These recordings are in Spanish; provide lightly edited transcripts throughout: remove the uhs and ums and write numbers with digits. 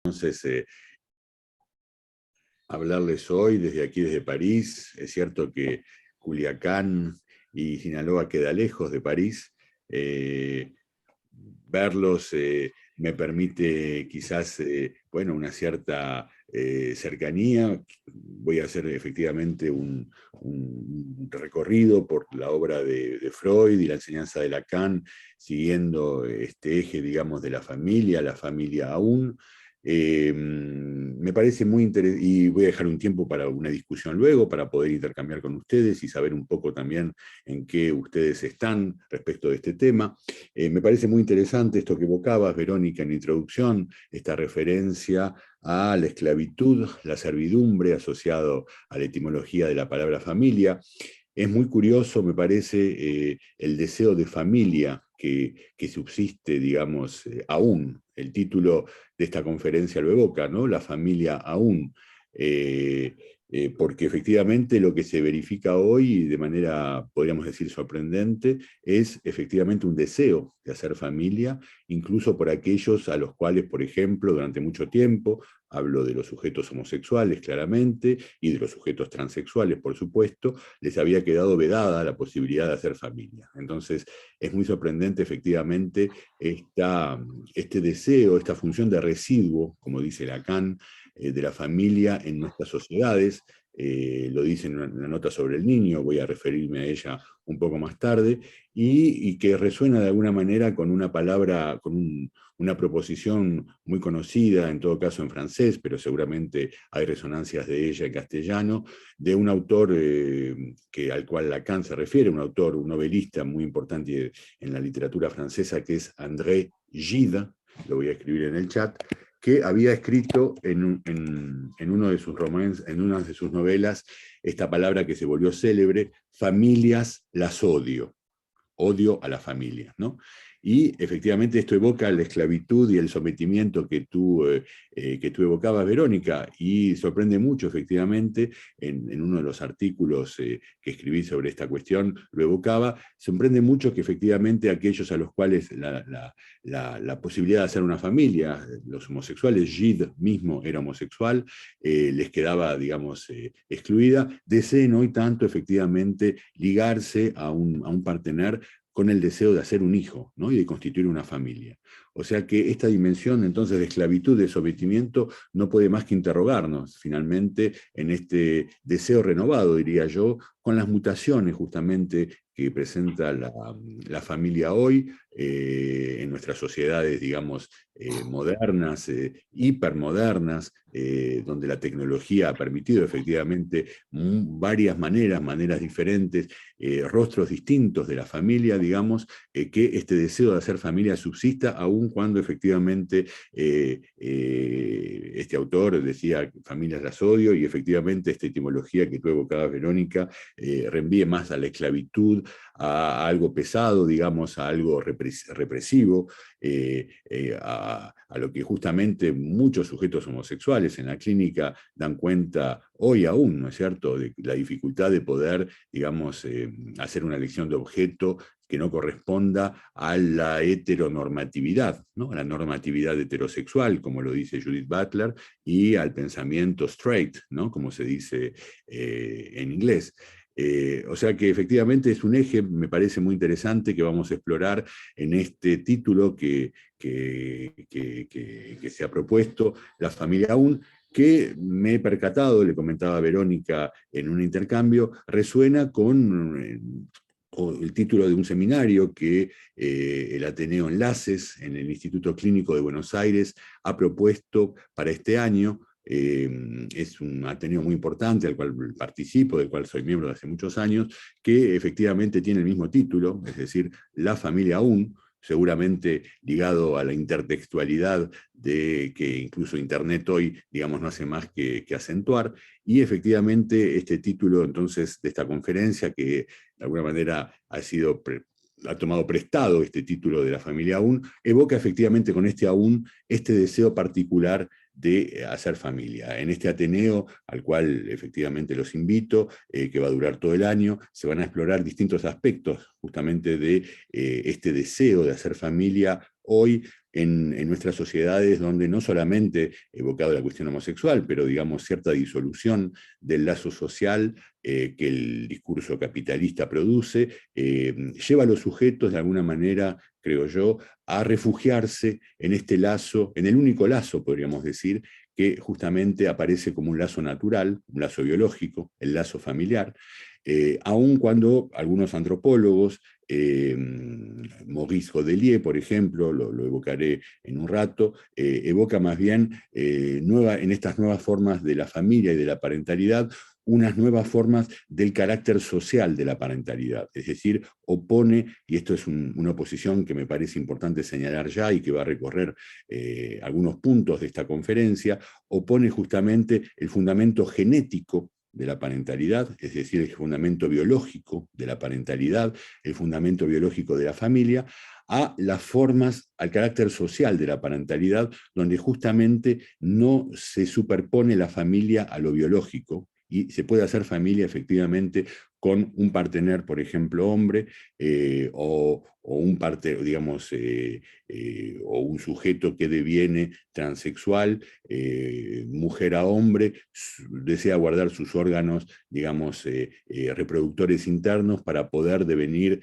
Entonces, hablarles hoy desde aquí, desde París. Es cierto que Culiacán y Sinaloa queda lejos de París. Verlos me permite quizás, bueno, una cierta cercanía. Voy a hacer efectivamente un recorrido por la obra de Freud y la enseñanza de Lacan, siguiendo este eje, digamos, de la familia aún. Me parece muy interesante, y voy a dejar un tiempo para una discusión luego, para poder intercambiar con ustedes y saber un poco también en qué ustedes están respecto de este tema. Me parece muy interesante esto que evocabas, Verónica, en la introducción, esta referencia a la esclavitud, la servidumbre, asociado a la etimología de la palabra familia. Es muy curioso, me parece, el deseo de familia que subsiste, digamos, aún. El título de esta conferencia lo evoca, ¿no? La familia aún. Eh, Porque efectivamente lo que se verifica hoy, de manera, podríamos decir, sorprendente, es efectivamente un deseo de hacer familia, incluso por aquellos a los cuales, por ejemplo, durante mucho tiempo, hablo de los sujetos homosexuales claramente, y de los sujetos transexuales, por supuesto, les había quedado vedada la posibilidad de hacer familia. Entonces, es muy sorprendente efectivamente este deseo, esta función de residuo, como dice Lacan, de la familia en nuestras sociedades. Lo dice en una nota sobre el niño, voy a referirme a ella un poco más tarde, y que resuena de alguna manera con una palabra, una proposición muy conocida, en todo caso en francés, pero seguramente hay resonancias de ella en castellano, de un autor al cual Lacan se refiere, un autor, un novelista muy importante en la literatura francesa, que es André Gide, lo voy a escribir en el chat, que había escrito en uno de sus romances, en una de sus novelas, esta palabra que se volvió célebre: familias las odio. Odio a la familia, ¿no? Y efectivamente esto evoca la esclavitud y el sometimiento que tú evocabas, Verónica, y sorprende mucho, efectivamente, en uno de los artículos que escribí sobre esta cuestión, lo evocaba, sorprende mucho que efectivamente aquellos a los cuales la posibilidad de hacer una familia, los homosexuales, Gide mismo era homosexual, les quedaba, digamos, excluida, deseen hoy tanto efectivamente ligarse a un partener con el deseo de hacer un hijo, ¿no? Y de constituir una familia. O sea que esta dimensión entonces de esclavitud, de sometimiento, no puede más que interrogarnos finalmente en este deseo renovado, diría yo, con las mutaciones justamente que presenta la familia hoy en nuestras sociedades, digamos, modernas, hipermodernas, donde la tecnología ha permitido efectivamente varias maneras diferentes, rostros distintos de la familia, digamos, que este deseo de hacer familia subsista, aun cuando efectivamente este autor decía familias las odio, y efectivamente esta etimología que tú evocabas, Verónica, reenvíe más a la esclavitud, a algo pesado, digamos, a algo represivo, a lo que justamente muchos sujetos homosexuales en la clínica dan cuenta hoy aún, ¿no es cierto?, de la dificultad de poder, digamos, hacer una elección de objeto que no corresponda a la heteronormatividad, ¿no? A la normatividad heterosexual, como lo dice Judith Butler, y al pensamiento straight, ¿no? Como se dice en inglés. O sea que efectivamente es un eje, me parece muy interesante, que vamos a explorar en este título que se ha propuesto, La familia aún, que me he percatado, le comentaba a Verónica en un intercambio, resuena con el título de un seminario que el Ateneo Enlaces, en el Instituto Clínico de Buenos Aires, ha propuesto para este año. Es un Ateneo muy importante al cual participo, del cual soy miembro de hace muchos años, que efectivamente tiene el mismo título, es decir, La familia aún, seguramente ligado a la intertextualidad de que incluso Internet hoy, digamos, no hace más que acentuar, y efectivamente este título entonces de esta conferencia, que de alguna manera ha tomado prestado este título de La familia aún, evoca efectivamente con este aún este deseo particular de hacer familia. En este Ateneo, al cual efectivamente los invito, que va a durar todo el año, se van a explorar distintos aspectos justamente de este deseo de hacer familia hoy, en nuestras sociedades donde no solamente evocado la cuestión homosexual, pero digamos cierta disolución del lazo social que el discurso capitalista produce, lleva a los sujetos de alguna manera, creo yo, a refugiarse en este lazo, en el único lazo, podríamos decir, que justamente aparece como un lazo natural, un lazo biológico, el lazo familiar, aun cuando algunos antropólogos, Maurice Godelier, por ejemplo, lo evocaré en un rato, evoca más bien en estas nuevas formas de la familia y de la parentalidad, unas nuevas formas del carácter social de la parentalidad, es decir, opone, y esto es una oposición que me parece importante señalar ya y que va a recorrer algunos puntos de esta conferencia, opone justamente el fundamento genético de la parentalidad, es decir, el fundamento biológico de la parentalidad, el fundamento biológico de la familia, a las formas, al carácter social de la parentalidad, donde justamente no se superpone la familia a lo biológico, y se puede hacer familia efectivamente con un partener, por ejemplo, hombre, o un digamos, o un sujeto que deviene transexual, mujer a hombre, desea guardar sus órganos, digamos, reproductores internos para poder devenir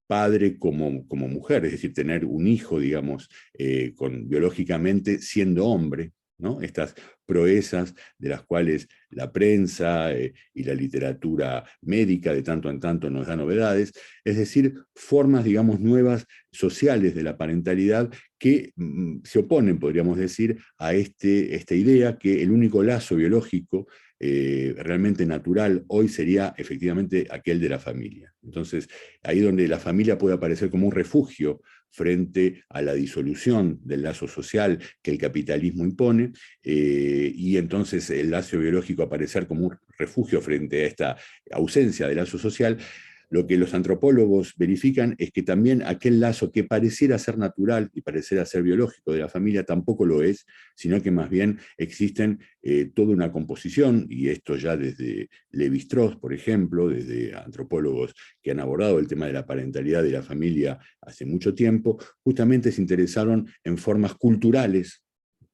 padre como mujer, es decir, tener un hijo, digamos, biológicamente siendo hombre, ¿no? Estas proezas de las cuales la prensa y la literatura médica de tanto en tanto nos da novedades, es decir, formas, digamos, nuevas sociales de la parentalidad que se oponen, podríamos decir, a esta idea que el único lazo biológico realmente natural hoy sería efectivamente aquel de la familia. Entonces, ahí donde la familia puede aparecer como un refugio frente a la disolución del lazo social que el capitalismo impone, y entonces el lazo biológico aparecer como un refugio frente a esta ausencia de lazo social. Lo que los antropólogos verifican es que también aquel lazo que pareciera ser natural y pareciera ser biológico de la familia tampoco lo es, sino que más bien existen toda una composición, y esto ya desde Lévi-Strauss, por ejemplo, desde antropólogos que han abordado el tema de la parentalidad de la familia hace mucho tiempo, justamente se interesaron en formas culturales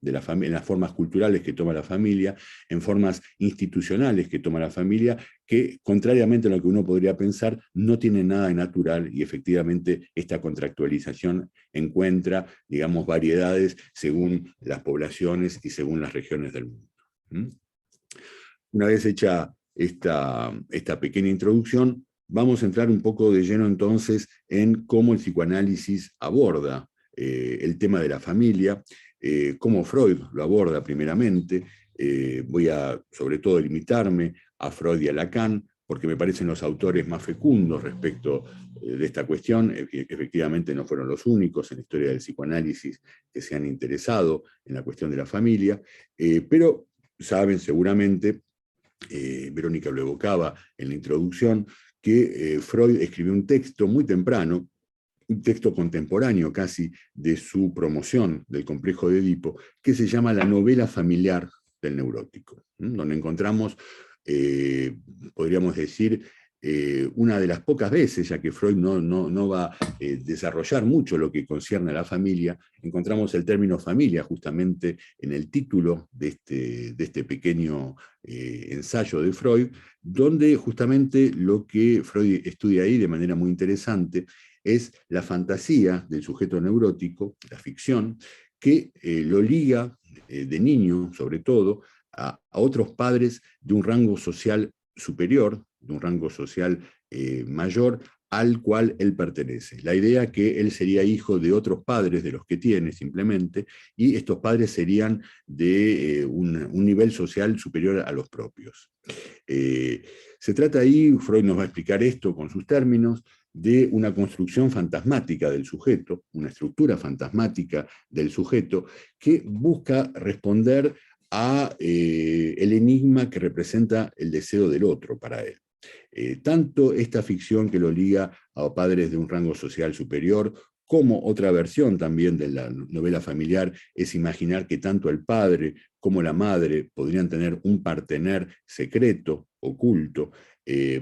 en las formas culturales que toma la familia, en formas institucionales que toma la familia, que contrariamente a lo que uno podría pensar, no tiene nada de natural, y efectivamente esta contractualización encuentra, digamos, variedades según las poblaciones y según las regiones del mundo. Una vez hecha esta pequeña introducción, vamos a entrar un poco de lleno entonces en cómo el psicoanálisis aborda el tema de la familia, cómo Freud lo aborda primeramente. Voy a, sobre todo, limitarme a Freud y a Lacan, porque me parecen los autores más fecundos respecto de esta cuestión. Efectivamente no fueron los únicos en la historia del psicoanálisis que se han interesado en la cuestión de la familia, pero saben seguramente, Verónica lo evocaba en la introducción, que Freud escribió un texto muy temprano, un texto contemporáneo casi de su promoción del complejo de Edipo, que se llama La novela familiar del neurótico, donde encontramos, podríamos decir, una de las pocas veces, ya que Freud no va a desarrollar mucho lo que concierne a la familia, encontramos el término familia justamente en el título de este pequeño ensayo de Freud, donde justamente lo que Freud estudia ahí de manera muy interesante es la fantasía del sujeto neurótico, la ficción, que lo liga de niño, sobre todo, a otros padres de un rango social superior, de un rango social mayor al cual él pertenece. La idea que él sería hijo de otros padres, de los que tiene simplemente, y estos padres serían de un nivel social superior a los propios. Se trata ahí, Freud nos va a explicar esto con sus términos, de una construcción fantasmática del sujeto, una estructura fantasmática del sujeto que busca responder a el enigma que representa el deseo del otro para él. Tanto esta ficción que lo liga a padres de un rango social superior, como otra versión también de la novela familiar es imaginar que tanto el padre como la madre podrían tener un partener secreto, oculto,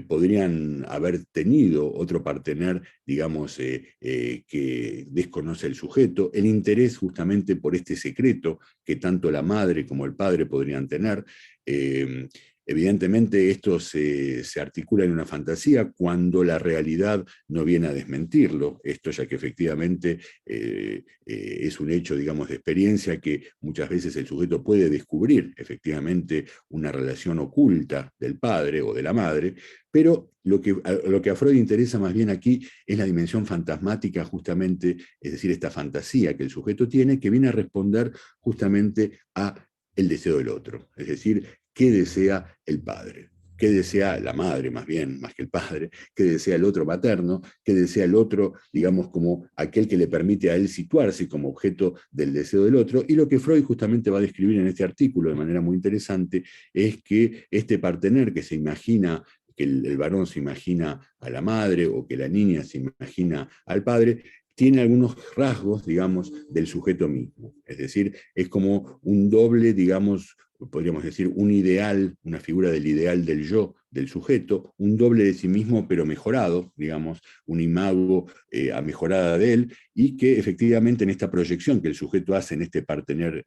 podrían haber tenido otro partener, digamos, que desconoce el sujeto, el interés justamente por este secreto que tanto la madre como el padre podrían tener. Eh, Evidentemente esto se articula en una fantasía cuando la realidad no viene a desmentirlo, esto ya que efectivamente es un hecho, digamos, de experiencia que muchas veces el sujeto puede descubrir efectivamente una relación oculta del padre o de la madre, pero lo que a Freud interesa más bien aquí es la dimensión fantasmática justamente, es decir, esta fantasía que el sujeto tiene que viene a responder justamente a el deseo del otro, es decir, qué desea el padre, qué desea la madre más bien, más que el padre, qué desea el otro materno, qué desea el otro, digamos, como aquel que le permite a él situarse como objeto del deseo del otro, y lo que Freud justamente va a describir en este artículo de manera muy interesante es que este partener que se imagina que el varón se imagina a la madre o que la niña se imagina al padre, tiene algunos rasgos, digamos, del sujeto mismo. Es decir, es como un doble, digamos, podríamos decir, un ideal, una figura del ideal del yo, del sujeto, un doble de sí mismo, pero mejorado, digamos, un imago mejorada de él, y que efectivamente en esta proyección que el sujeto hace en este partener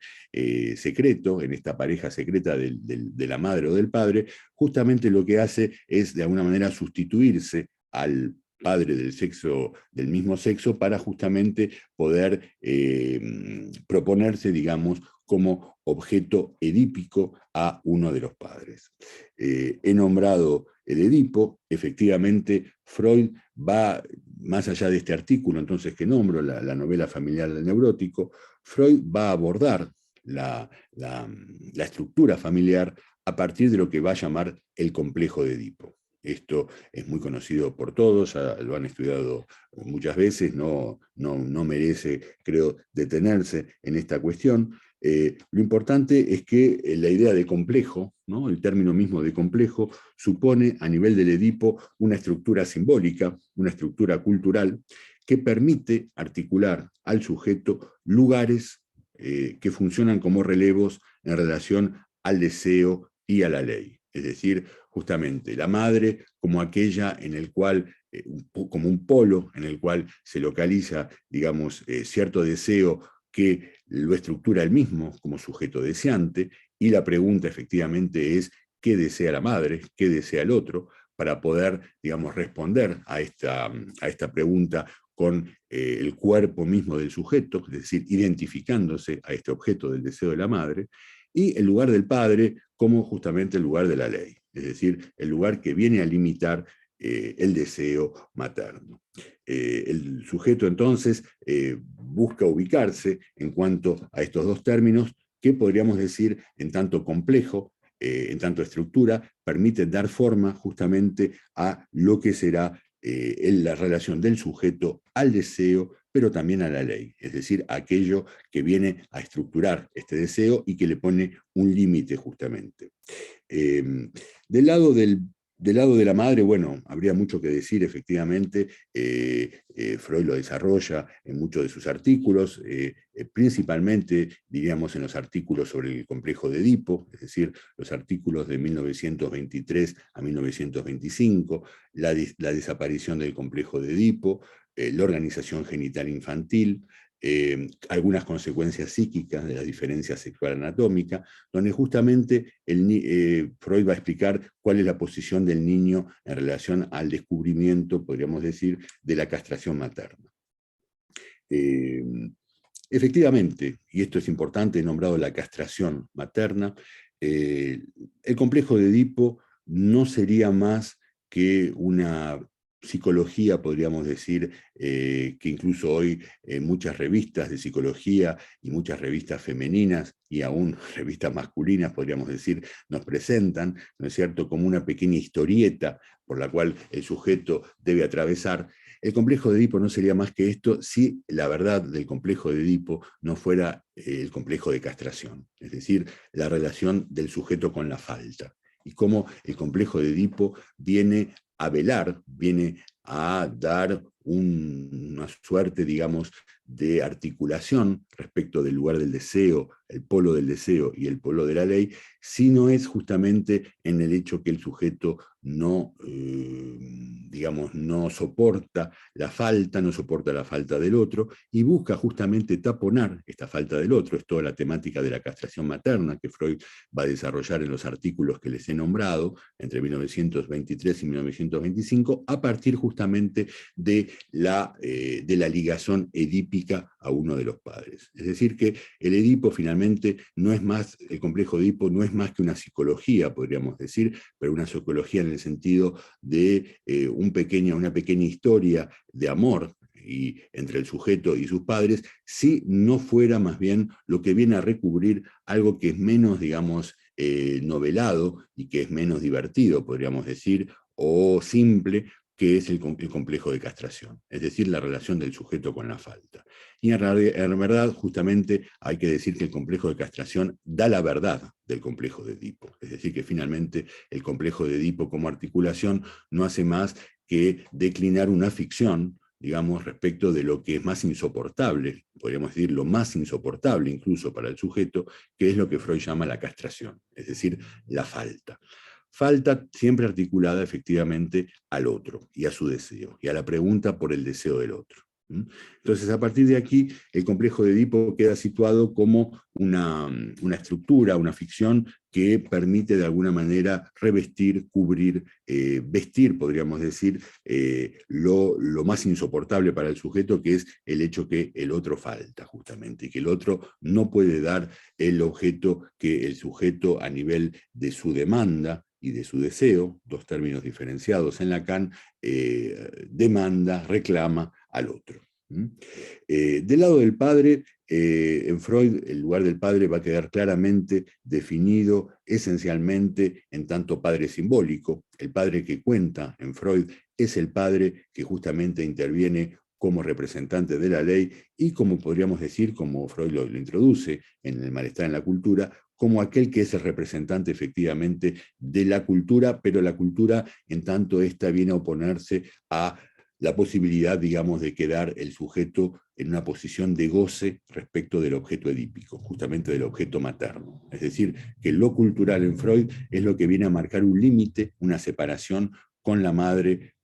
secreto, en esta pareja secreta de la madre o del padre, justamente lo que hace es de alguna manera sustituirse al padre del sexo, del mismo sexo, para justamente poder proponerse, digamos, como objeto edípico a uno de los padres. He nombrado el Edipo, efectivamente Freud va más allá de este artículo, entonces que nombro, la novela familiar del neurótico, Freud va a abordar la estructura familiar a partir de lo que va a llamar el complejo de Edipo. Esto es muy conocido por todos, lo han estudiado muchas veces, no merece, creo, detenerse en esta cuestión. Lo importante es que la idea de complejo, ¿no? El término mismo de complejo, supone a nivel del Edipo una estructura simbólica, una estructura cultural, que permite articular al sujeto lugares que funcionan como relevos en relación al deseo y a la ley. Es decir, justamente la madre como aquella en el cual, como un polo en el cual se localiza, digamos, cierto deseo que lo estructura él mismo como sujeto deseante, y la pregunta efectivamente es qué desea la madre, qué desea el otro, para poder, digamos, responder a esta pregunta con el cuerpo mismo del sujeto, es decir, identificándose a este objeto del deseo de la madre, y el lugar del padre como justamente el lugar de la ley, es decir, el lugar que viene a limitar el deseo materno. El sujeto entonces busca ubicarse en cuanto a estos dos términos que podríamos decir en tanto complejo, en tanto estructura, permiten dar forma justamente a lo que será la relación del sujeto al deseo, pero también a la ley, es decir, aquello que viene a estructurar este deseo y que le pone un límite justamente. Del lado del lado de la madre, bueno, habría mucho que decir, efectivamente. Freud lo desarrolla en muchos de sus artículos, principalmente, diríamos, en los artículos sobre el complejo de Edipo, es decir, los artículos de 1923 a 1925, la desaparición del complejo de Edipo, la organización genital infantil, algunas consecuencias psíquicas de la diferencia sexual anatómica, donde justamente Freud va a explicar cuál es la posición del niño en relación al descubrimiento, podríamos decir, de la castración materna. Eh, Efectivamente, y esto es importante, he nombrado la castración materna, el complejo de Edipo no sería más que una psicología, podríamos decir, que incluso hoy muchas revistas de psicología y muchas revistas femeninas y aún revistas masculinas, podríamos decir, nos presentan, ¿no es cierto?, como una pequeña historieta por la cual el sujeto debe atravesar. El complejo de Edipo no sería más que esto si la verdad del complejo de Edipo no fuera el complejo de castración, es decir, la relación del sujeto con la falta, y cómo el complejo de Edipo viene a velar, viene a dar una suerte, digamos, de articulación respecto del lugar del deseo el polo del deseo y el polo de la ley, sino es justamente en el hecho que el sujeto no, digamos, no soporta la falta, no soporta la falta del otro, y busca justamente taponar esta falta del otro. Es toda la temática de la castración materna que Freud va a desarrollar en los artículos que les he nombrado, entre 1923 y 1925, a partir justamente de la ligazón edípica a uno de los padres. Es decir, que el Edipo finalmente no es más, el complejo de Edipo no es más que una psicología, podríamos decir, pero una psicología en el sentido de una pequeña historia de amor entre el sujeto y sus padres, si no fuera más bien lo que viene a recubrir algo que es menos, digamos, novelado y que es menos divertido, podríamos decir, o simple, que es el complejo de castración, es decir, la relación del sujeto con la falta. Y en verdad, justamente, hay que decir que el complejo de castración da la verdad del complejo de Edipo, es decir, que finalmente el complejo de Edipo como articulación no hace más que declinar una ficción, digamos, respecto de lo que es más insoportable, podríamos decir lo más insoportable incluso para el sujeto, que es lo que Freud llama la castración, es decir, la falta. Falta siempre articulada efectivamente al otro y a su deseo, y a la pregunta por el deseo del otro. Entonces, a partir de aquí, el complejo de Edipo queda situado como una estructura, una ficción que permite de alguna manera revestir, cubrir, vestir, podríamos decir, lo más insoportable para el sujeto, que es el hecho que el otro falta, justamente, y que el otro no puede dar el objeto que el sujeto, a nivel de su demanda y de su deseo, dos términos diferenciados en Lacan, demanda, reclama al otro. Del lado del padre, en Freud el lugar del padre va a quedar claramente definido esencialmente en tanto padre simbólico. El padre que cuenta en Freud es el padre que justamente interviene como representante de la ley y, como podríamos decir, como Freud lo introduce en El malestar en la cultura, como aquel que es el representante efectivamente de la cultura, pero la cultura en tanto esta viene a oponerse a la posibilidad, digamos, de quedar el sujeto en una posición de goce respecto del objeto edípico, justamente del objeto materno. Es decir, que lo cultural en Freud es lo que viene a marcar un límite, una separación con la madre,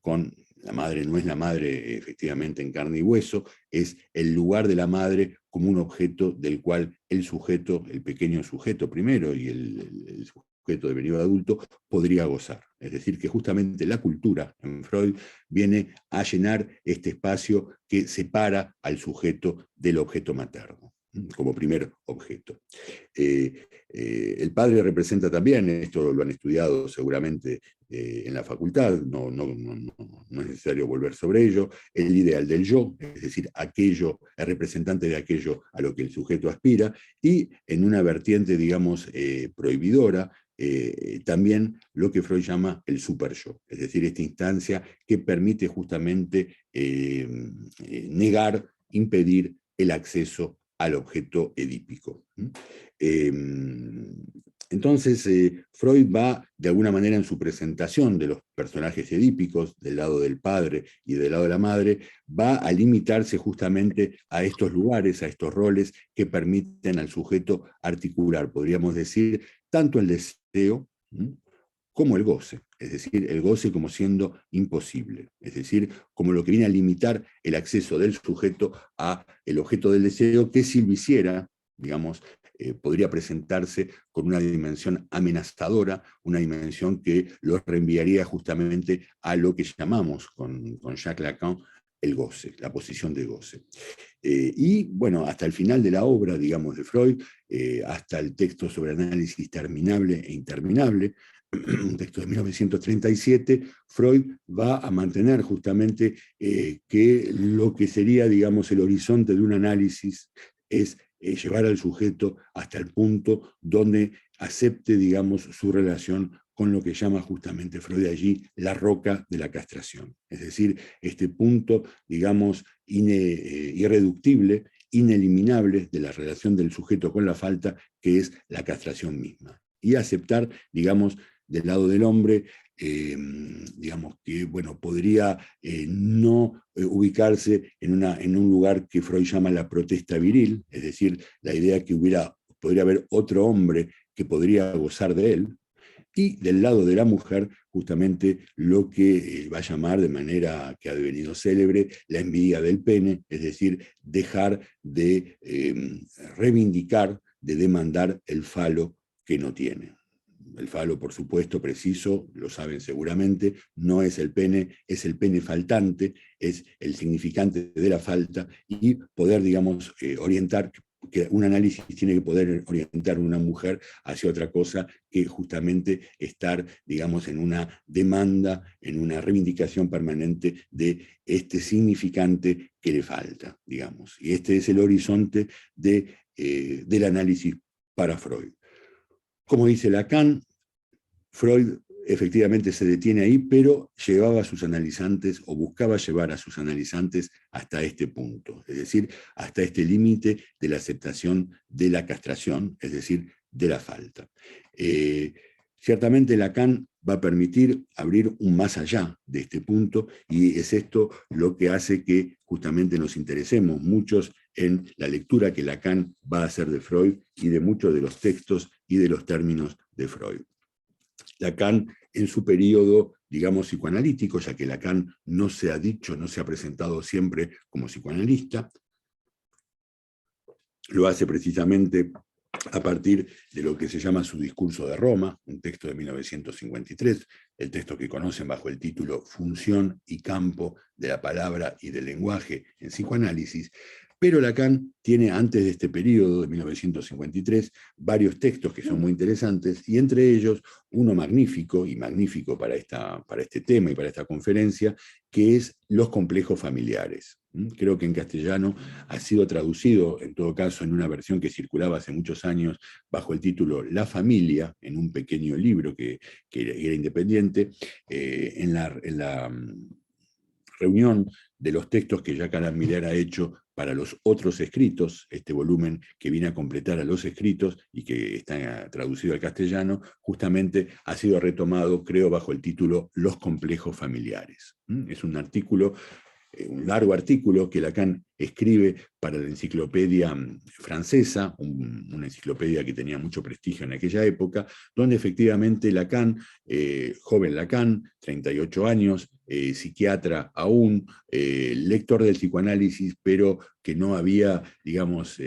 la madre no es la madre efectivamente en carne y hueso, es el lugar de la madre como un objeto del cual el sujeto, el pequeño sujeto primero y el sujeto devenido adulto, podría gozar. Es decir, que justamente la cultura en Freud viene a llenar este espacio que separa al sujeto del objeto materno como primer objeto. El padre representa también, esto lo han estudiado seguramente en la facultad, no es necesario volver sobre ello, el ideal del yo, es decir, aquello, el representante de aquello a lo que el sujeto aspira, y en una vertiente, digamos, prohibidora, también lo que Freud llama el superyo, es decir, esta instancia que permite justamente negar, impedir el acceso al objeto edípico. Entonces, Freud va, de alguna manera, en su presentación de los personajes edípicos, del lado del padre y del lado de la madre, va a limitarse justamente a estos lugares, a estos roles que permiten al sujeto articular, podríamos decir, tanto el deseo como el goce, es decir, el goce como siendo imposible, es decir, como lo que viene a limitar el acceso del sujeto a el objeto del deseo, que si lo hiciera, digamos, podría presentarse con una dimensión amenazadora, una dimensión que lo reenviaría justamente a lo que llamamos con Jacques Lacan el goce, la posición de goce. Y bueno, hasta el final de la obra, digamos, de Freud, hasta el texto sobre análisis terminable e interminable, un texto de 1937, Freud va a mantener justamente que lo que sería, digamos, el horizonte de un análisis es llevar al sujeto hasta el punto donde acepte, digamos, su relación con lo que llama justamente Freud allí la roca de la castración. Es decir, este punto, digamos, irreductible, ineliminable de la relación del sujeto con la falta, que es la castración misma. Y aceptar, digamos, del lado del hombre, digamos que bueno, podría no ubicarse en un lugar que Freud llama la protesta viril, es decir, la idea que hubiera podría haber otro hombre que podría gozar de él, y del lado de la mujer, justamente lo que va a llamar de manera que ha devenido célebre la envidia del pene, es decir, dejar de reivindicar, de demandar el falo que no tiene. El falo, por supuesto, preciso, lo saben seguramente, no es el pene faltante, es el significante de la falta, y poder, digamos, orientar, que un análisis tiene que poder orientar a una mujer hacia otra cosa que justamente estar, digamos, en una demanda, en una reivindicación permanente de este significante que le falta, digamos. Y este es el horizonte del análisis para Freud. Como dice Lacan, Freud efectivamente se detiene ahí, pero llevaba a sus analizantes o buscaba llevar a sus analizantes hasta este punto, es decir, hasta este límite de la aceptación de la castración, es decir, de la falta. Ciertamente Lacan va a permitir abrir un más allá de este punto, y es esto lo que hace que justamente nos interesemos muchos en la lectura que Lacan va a hacer de Freud y de muchos de los textos y de los términos de Freud. Lacan, en su periodo, digamos, psicoanalítico, ya que Lacan no se ha dicho, no se ha presentado siempre como psicoanalista, lo hace precisamente a partir de lo que se llama su discurso de Roma, un texto de 1953, el texto que conocen bajo el título Función y campo de la palabra y del lenguaje en psicoanálisis. Pero Lacan tiene, antes de este periodo de 1953, varios textos que son muy interesantes, y entre ellos uno magnífico, y magnífico para este tema y para esta conferencia, que es Los complejos familiares. Creo que en castellano ha sido traducido, en todo caso, en una versión que circulaba hace muchos años bajo el título La familia, en un pequeño libro que era independiente, en la reunión de los textos que Jacques Alain Miller ha hecho para los otros escritos, este volumen que viene a completar a los escritos y que está traducido al castellano, justamente ha sido retomado, creo, bajo el título Los complejos familiares. Es un artículo, un largo artículo que Lacan escribe para la enciclopedia francesa, una enciclopedia que tenía mucho prestigio en aquella época, donde efectivamente Lacan, joven Lacan, 38 años, psiquiatra aún, lector del psicoanálisis, pero que no había, digamos,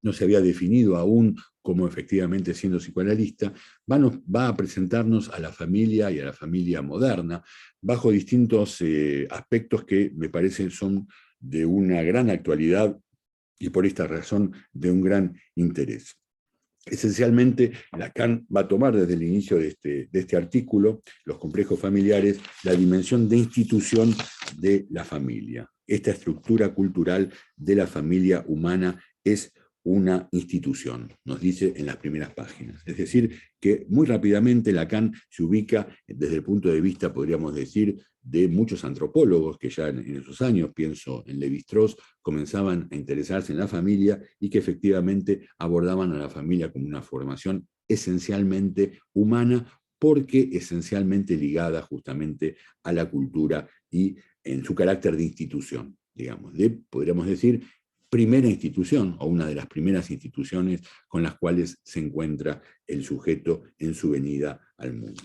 no se había definido aún como efectivamente siendo psicoanalista, va a presentarnos a la familia y a la familia moderna bajo distintos aspectos que me parecen son de una gran actualidad y por esta razón de un gran interés. Esencialmente, Lacan va a tomar desde el inicio de este artículo, Los complejos familiares, la dimensión de institución de la familia. Esta estructura cultural de la familia humana es una institución, nos dice en las primeras páginas. Es decir, que muy rápidamente Lacan se ubica desde el punto de vista, podríamos decir, de muchos antropólogos que ya en esos años, pienso en Lévi-Strauss, comenzaban a interesarse en la familia y que efectivamente abordaban a la familia como una formación esencialmente humana, porque esencialmente ligada justamente a la cultura y en su carácter de institución, digamos, podríamos decir, primera institución o una de las primeras instituciones con las cuales se encuentra el sujeto en su venida al mundo.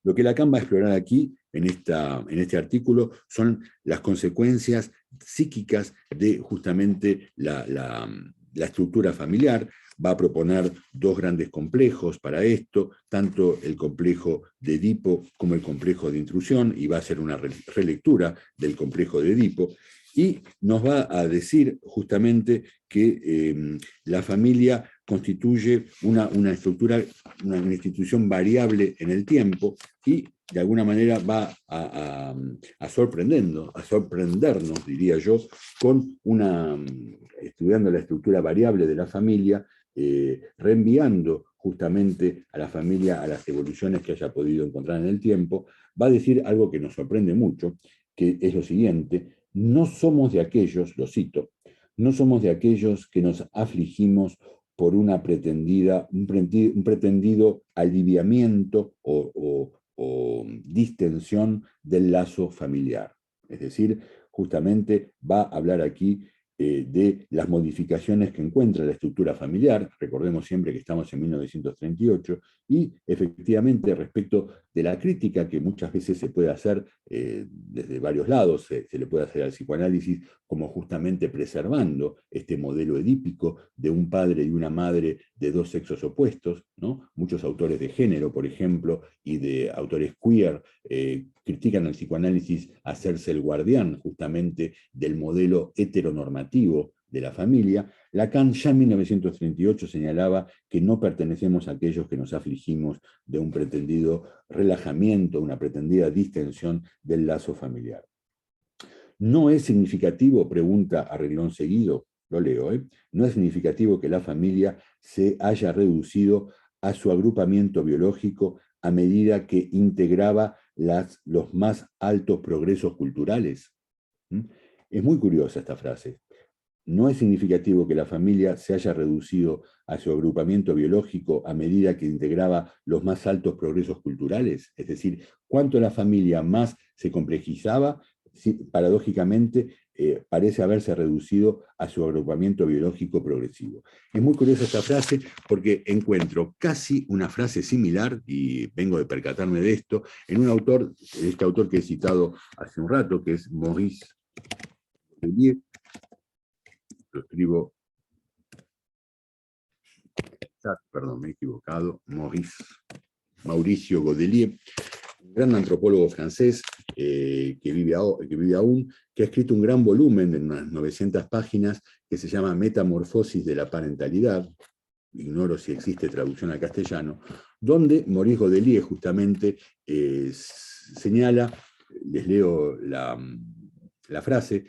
Lo que Lacan va a explorar aquí, en este artículo, son las consecuencias psíquicas de justamente la estructura familiar. Va a proponer dos grandes complejos para esto, tanto el complejo de Edipo como el complejo de intrusión, y va a hacer una relectura del complejo de Edipo, y nos va a decir justamente que la familia constituye una estructura, una institución variable en el tiempo, y de alguna manera va a sorprendernos, diría yo, con estudiando la estructura variable de la familia, reenviando justamente a la familia a las evoluciones que haya podido encontrar en el tiempo. Va a decir algo que nos sorprende mucho, que es lo siguiente: no somos de aquellos, lo cito, no somos de aquellos que nos afligimos por un pretendido aliviamiento o distensión del lazo familiar. Es decir, justamente va a hablar aquí de las modificaciones que encuentra la estructura familiar, recordemos siempre que estamos en 1938, y efectivamente respecto de la crítica que muchas veces se puede hacer desde varios lados, se le puede hacer al psicoanálisis como justamente preservando este modelo edípico de un padre y una madre de dos sexos opuestos, ¿no? Muchos autores de género, por ejemplo, y de autores queer, critican al psicoanálisis hacerse el guardián justamente del modelo heteronormativo de la familia. Lacan ya en 1938 señalaba que no pertenecemos a aquellos que nos afligimos de un pretendido relajamiento, una pretendida distensión del lazo familiar. ¿No es significativo, pregunta a renglón seguido, lo leo, no es significativo que la familia se haya reducido a su agrupamiento biológico a medida que integraba los más altos progresos culturales? Es muy curiosa esta frase. No es significativo que la familia se haya reducido a su agrupamiento biológico a medida que integraba los más altos progresos culturales. Es decir, cuanto la familia más se complejizaba, paradójicamente parece haberse reducido a su agrupamiento biológico progresivo. Es muy curiosa esta frase porque encuentro casi una frase similar, y vengo de percatarme de esto, en un autor, este autor que he citado hace un rato, que es Maurice Godelier. Lo escribo, perdón, me he equivocado, Mauricio Godelier, un gran antropólogo francés que vive aún, que ha escrito un gran volumen de unas 900 páginas que se llama Metamorfosis de la parentalidad, ignoro si existe traducción al castellano, donde Maurice Godelier justamente señala, les leo la frase,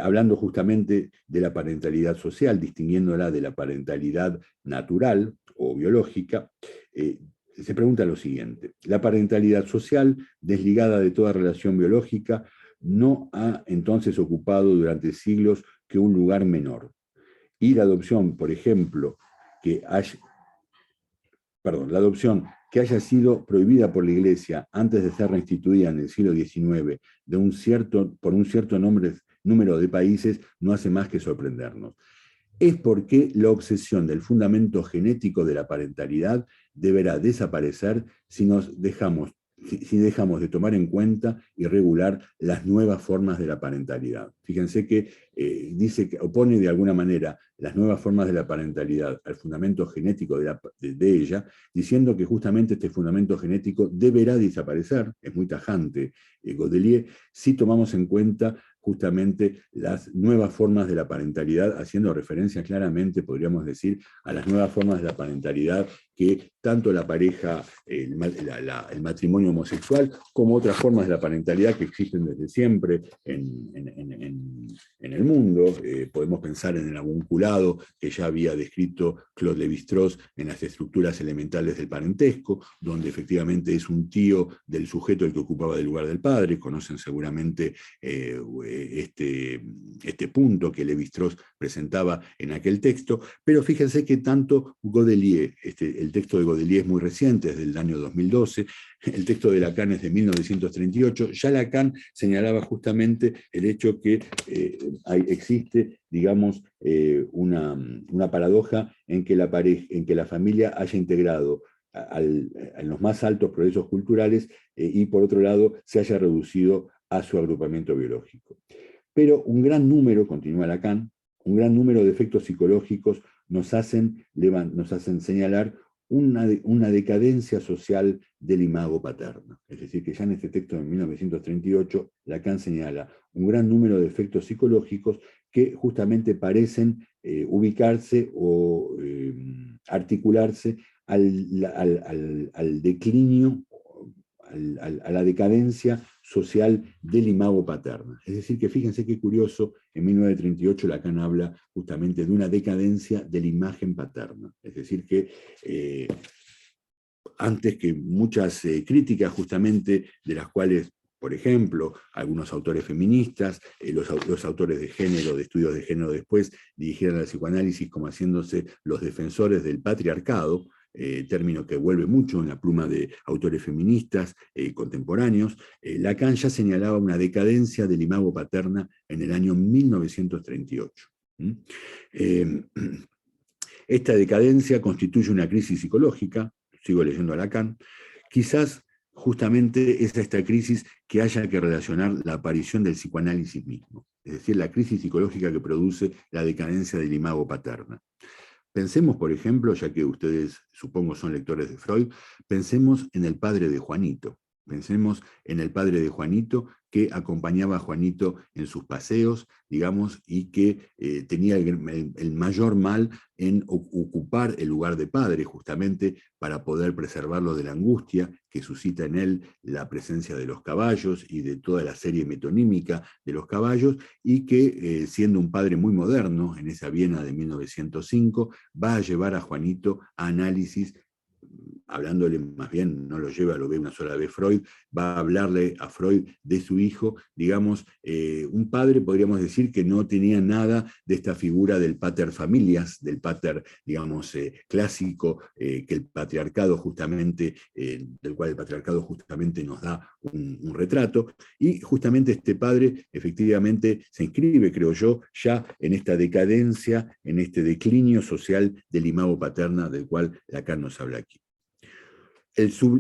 hablando justamente de la parentalidad social, distinguiéndola de la parentalidad natural o biológica, se pregunta lo siguiente: la parentalidad social, desligada de toda relación biológica, no ha entonces ocupado durante siglos que un lugar menor. Y la adopción, por ejemplo, la adopción que haya sido prohibida por la Iglesia antes de ser reinstituida en el siglo XIX por un cierto número de países, no hace más que sorprendernos. Es porque la obsesión del fundamento genético de la parentalidad deberá desaparecer si dejamos de tomar en cuenta y regular las nuevas formas de la parentalidad. Fíjense que dice que opone de alguna manera las nuevas formas de la parentalidad al fundamento genético de ella, diciendo que justamente este fundamento genético deberá desaparecer, es muy tajante Godelier, si tomamos en cuenta justamente las nuevas formas de la parentalidad, haciendo referencia claramente, podríamos decir, a las nuevas formas de la parentalidad que tanto la pareja, el matrimonio homosexual, como otras formas de la parentalidad que existen desde siempre en el mundo. Podemos pensar en el avunculado que ya había descrito Claude Lévi-Strauss en las estructuras elementales del parentesco, donde efectivamente es un tío del sujeto el que ocupaba el lugar del padre. Conocen seguramente este punto que Lévi-Strauss presentaba en aquel texto, pero fíjense que tanto Godelier, el texto de Godelier es muy reciente, es del año 2012, el texto de Lacan es de 1938, ya Lacan señalaba justamente el hecho que existe, digamos, una paradoja en que la familia haya integrado en los más altos progresos culturales y por otro lado se haya reducido a su agrupamiento biológico. Pero un gran número, continúa Lacan, un gran número de efectos psicológicos nos hacen señalar una decadencia social del imago paterno. Es decir, que ya en este texto de 1938, Lacan señala un gran número de efectos psicológicos que justamente parecen ubicarse o articularse al declinio, a la decadencia social del imago paterno. Es decir, que fíjense qué curioso, en 1938 Lacan habla justamente de una decadencia de la imagen paterna. Es decir, que antes que muchas críticas justamente de las cuales, por ejemplo, algunos autores feministas, los autores de género, de estudios de género después, dirigieron al psicoanálisis como haciéndose los defensores del patriarcado, término que vuelve mucho en la pluma de autores feministas contemporáneos. Lacan ya señalaba una decadencia del imago paterna en el año 1938. ¿Mm? Eh, Esta decadencia constituye una crisis psicológica, sigo leyendo a Lacan, quizás justamente es esta crisis que haya que relacionar la aparición del psicoanálisis mismo, es decir, la crisis psicológica que produce la decadencia del imago paterna. Pensemos, por ejemplo, ya que ustedes supongo son lectores de Freud, pensemos en el padre de Juanito. Pensemos en el padre de Juanito que acompañaba a Juanito en sus paseos, digamos, y que tenía el mayor mal en ocupar el lugar de padre, justamente para poder preservarlo de la angustia que suscita en él la presencia de los caballos y de toda la serie metonímica de los caballos, y que, siendo un padre muy moderno, en esa Viena de 1905, va a llevar a Juanito a análisis, hablándole más bien, no lo lleva, lo ve una sola vez Freud, va a hablarle a Freud de su hijo, digamos, un padre, podríamos decir, que no tenía nada de esta figura del pater familias, del pater, digamos, clásico, que el patriarcado justamente, del cual el patriarcado justamente nos da un retrato, y justamente este padre efectivamente se inscribe, creo yo, ya en esta decadencia, en este declinio social del imago paterna del cual Lacan nos habla aquí.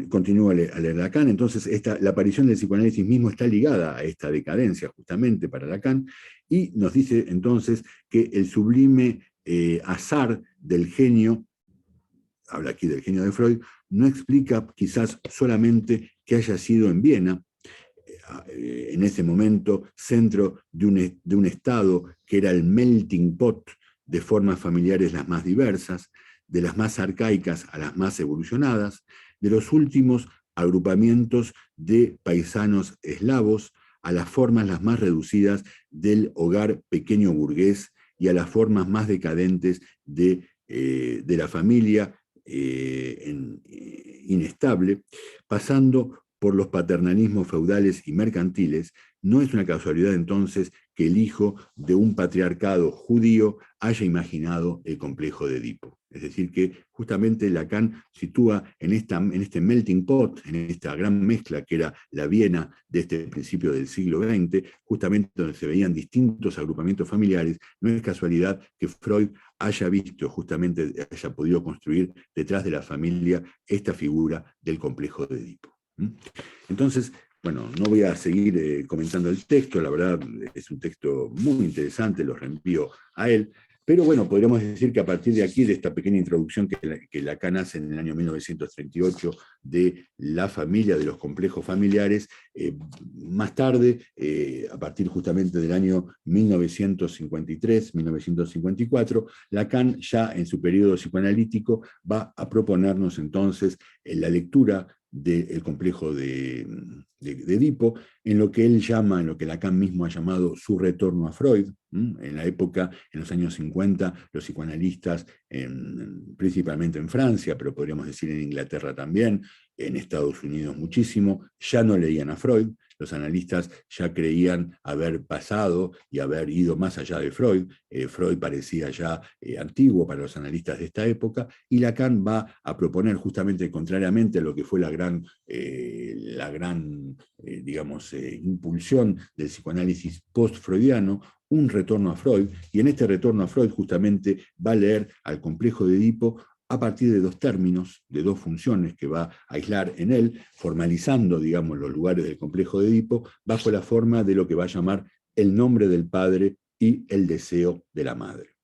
Continúa a leer Lacan, entonces la aparición del psicoanálisis mismo está ligada a esta decadencia justamente para Lacan, y nos dice entonces que el sublime azar del genio, habla aquí del genio de Freud, no explica quizás solamente que haya sido en Viena, en ese momento centro de un estado que era el melting pot de formas familiares las más diversas, de las más arcaicas a las más evolucionadas, de los últimos agrupamientos de paisanos eslavos a las formas las más reducidas del hogar pequeño burgués y a las formas más decadentes de la familia inestable, pasando por los paternalismos feudales y mercantiles. No es una casualidad entonces que el hijo de un patriarcado judío haya imaginado el complejo de Edipo. Es decir, que justamente Lacan sitúa en este melting pot, en esta gran mezcla que era la Viena de este principio del siglo XX, justamente donde se veían distintos agrupamientos familiares. No es casualidad que Freud haya visto, justamente haya podido construir detrás de la familia esta figura del complejo de Edipo. Entonces, bueno, no voy a seguir comentando el texto, la verdad es un texto muy interesante, lo reenvío a él, pero bueno, podríamos decir que a partir de aquí, de esta pequeña introducción que Lacan hace en el año 1938 de la familia, de los complejos familiares, más tarde, a partir justamente del año 1953, 1954, Lacan ya en su periodo psicoanalítico va a proponernos entonces la lectura del complejo de Edipo, en lo que él llama, en lo que Lacan mismo ha llamado su retorno a Freud. En la época, en los años 50, los psicoanalistas, principalmente en Francia, pero podríamos decir en Inglaterra también, en Estados Unidos muchísimo, ya no leían a Freud. Los analistas ya creían haber pasado y haber ido más allá de Freud. Freud parecía ya antiguo para los analistas de esta época, y Lacan va a proponer justamente contrariamente a lo que fue la gran digamos, impulsión del psicoanálisis post-freudiano, un retorno a Freud, y en este retorno a Freud justamente va a leer al complejo de Edipo a partir de dos términos, de dos funciones que va a aislar en él, formalizando, digamos, los lugares del complejo de Edipo, bajo la forma de lo que va a llamar el nombre del padre y el deseo de la madre.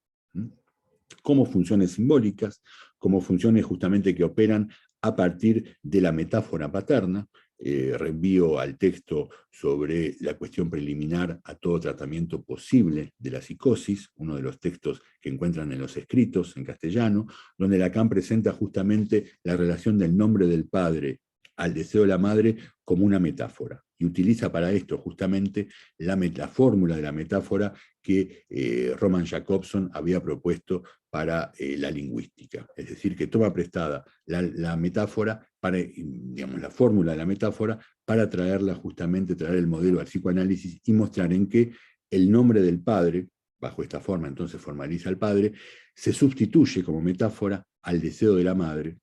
Como funciones simbólicas, como funciones justamente que operan a partir de la metáfora paterna. Reenvío al texto sobre la cuestión preliminar a todo tratamiento posible de la psicosis, uno de los textos que encuentran en los escritos en castellano, donde Lacan presenta justamente la relación del nombre del padre al deseo de la madre como una metáfora, y utiliza para esto justamente la fórmula de la metáfora que Roman Jakobson había propuesto para la lingüística. Es decir, que toma prestada la metáfora, digamos, la fórmula de la metáfora, para traerla justamente, traer el modelo al psicoanálisis y mostrar en qué el nombre del padre, bajo esta forma entonces formaliza al padre, se sustituye como metáfora al deseo de la madre,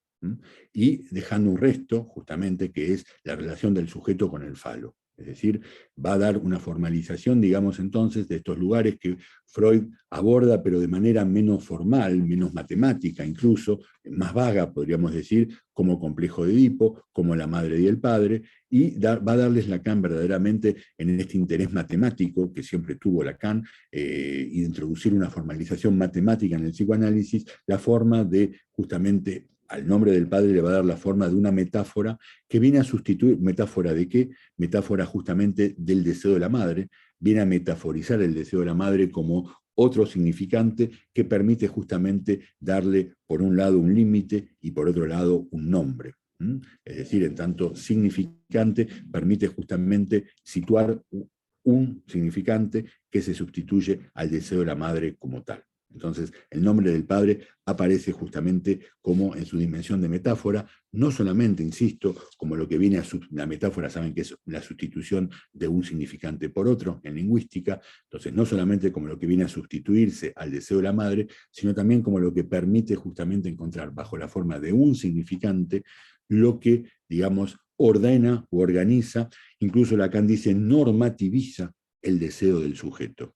y dejando un resto justamente que es la relación del sujeto con el falo. Es decir, va a dar una formalización, digamos entonces, de estos lugares que Freud aborda, pero de manera menos formal, menos matemática incluso, más vaga, podríamos decir, como complejo de Edipo, como la madre y el padre, y va a darles Lacan verdaderamente en este interés matemático que siempre tuvo Lacan, y de introducir una formalización matemática en el psicoanálisis, la forma de justamente al nombre del padre le va a dar la forma de una metáfora que viene a sustituir, ¿metáfora de qué? Metáfora justamente del deseo de la madre, viene a metaforizar el deseo de la madre como otro significante que permite justamente darle por un lado un límite y por otro lado un nombre. Es decir, en tanto significante permite justamente situar un significante que se sustituye al deseo de la madre como tal. Entonces, el nombre del padre aparece justamente como en su dimensión de metáfora, no solamente, insisto, como lo que viene a la metáfora, saben que es la sustitución de un significante por otro en lingüística, entonces no solamente como lo que viene a sustituirse al deseo de la madre, sino también como lo que permite justamente encontrar bajo la forma de un significante lo que, digamos, ordena o organiza, incluso Lacan dice normativiza el deseo del sujeto.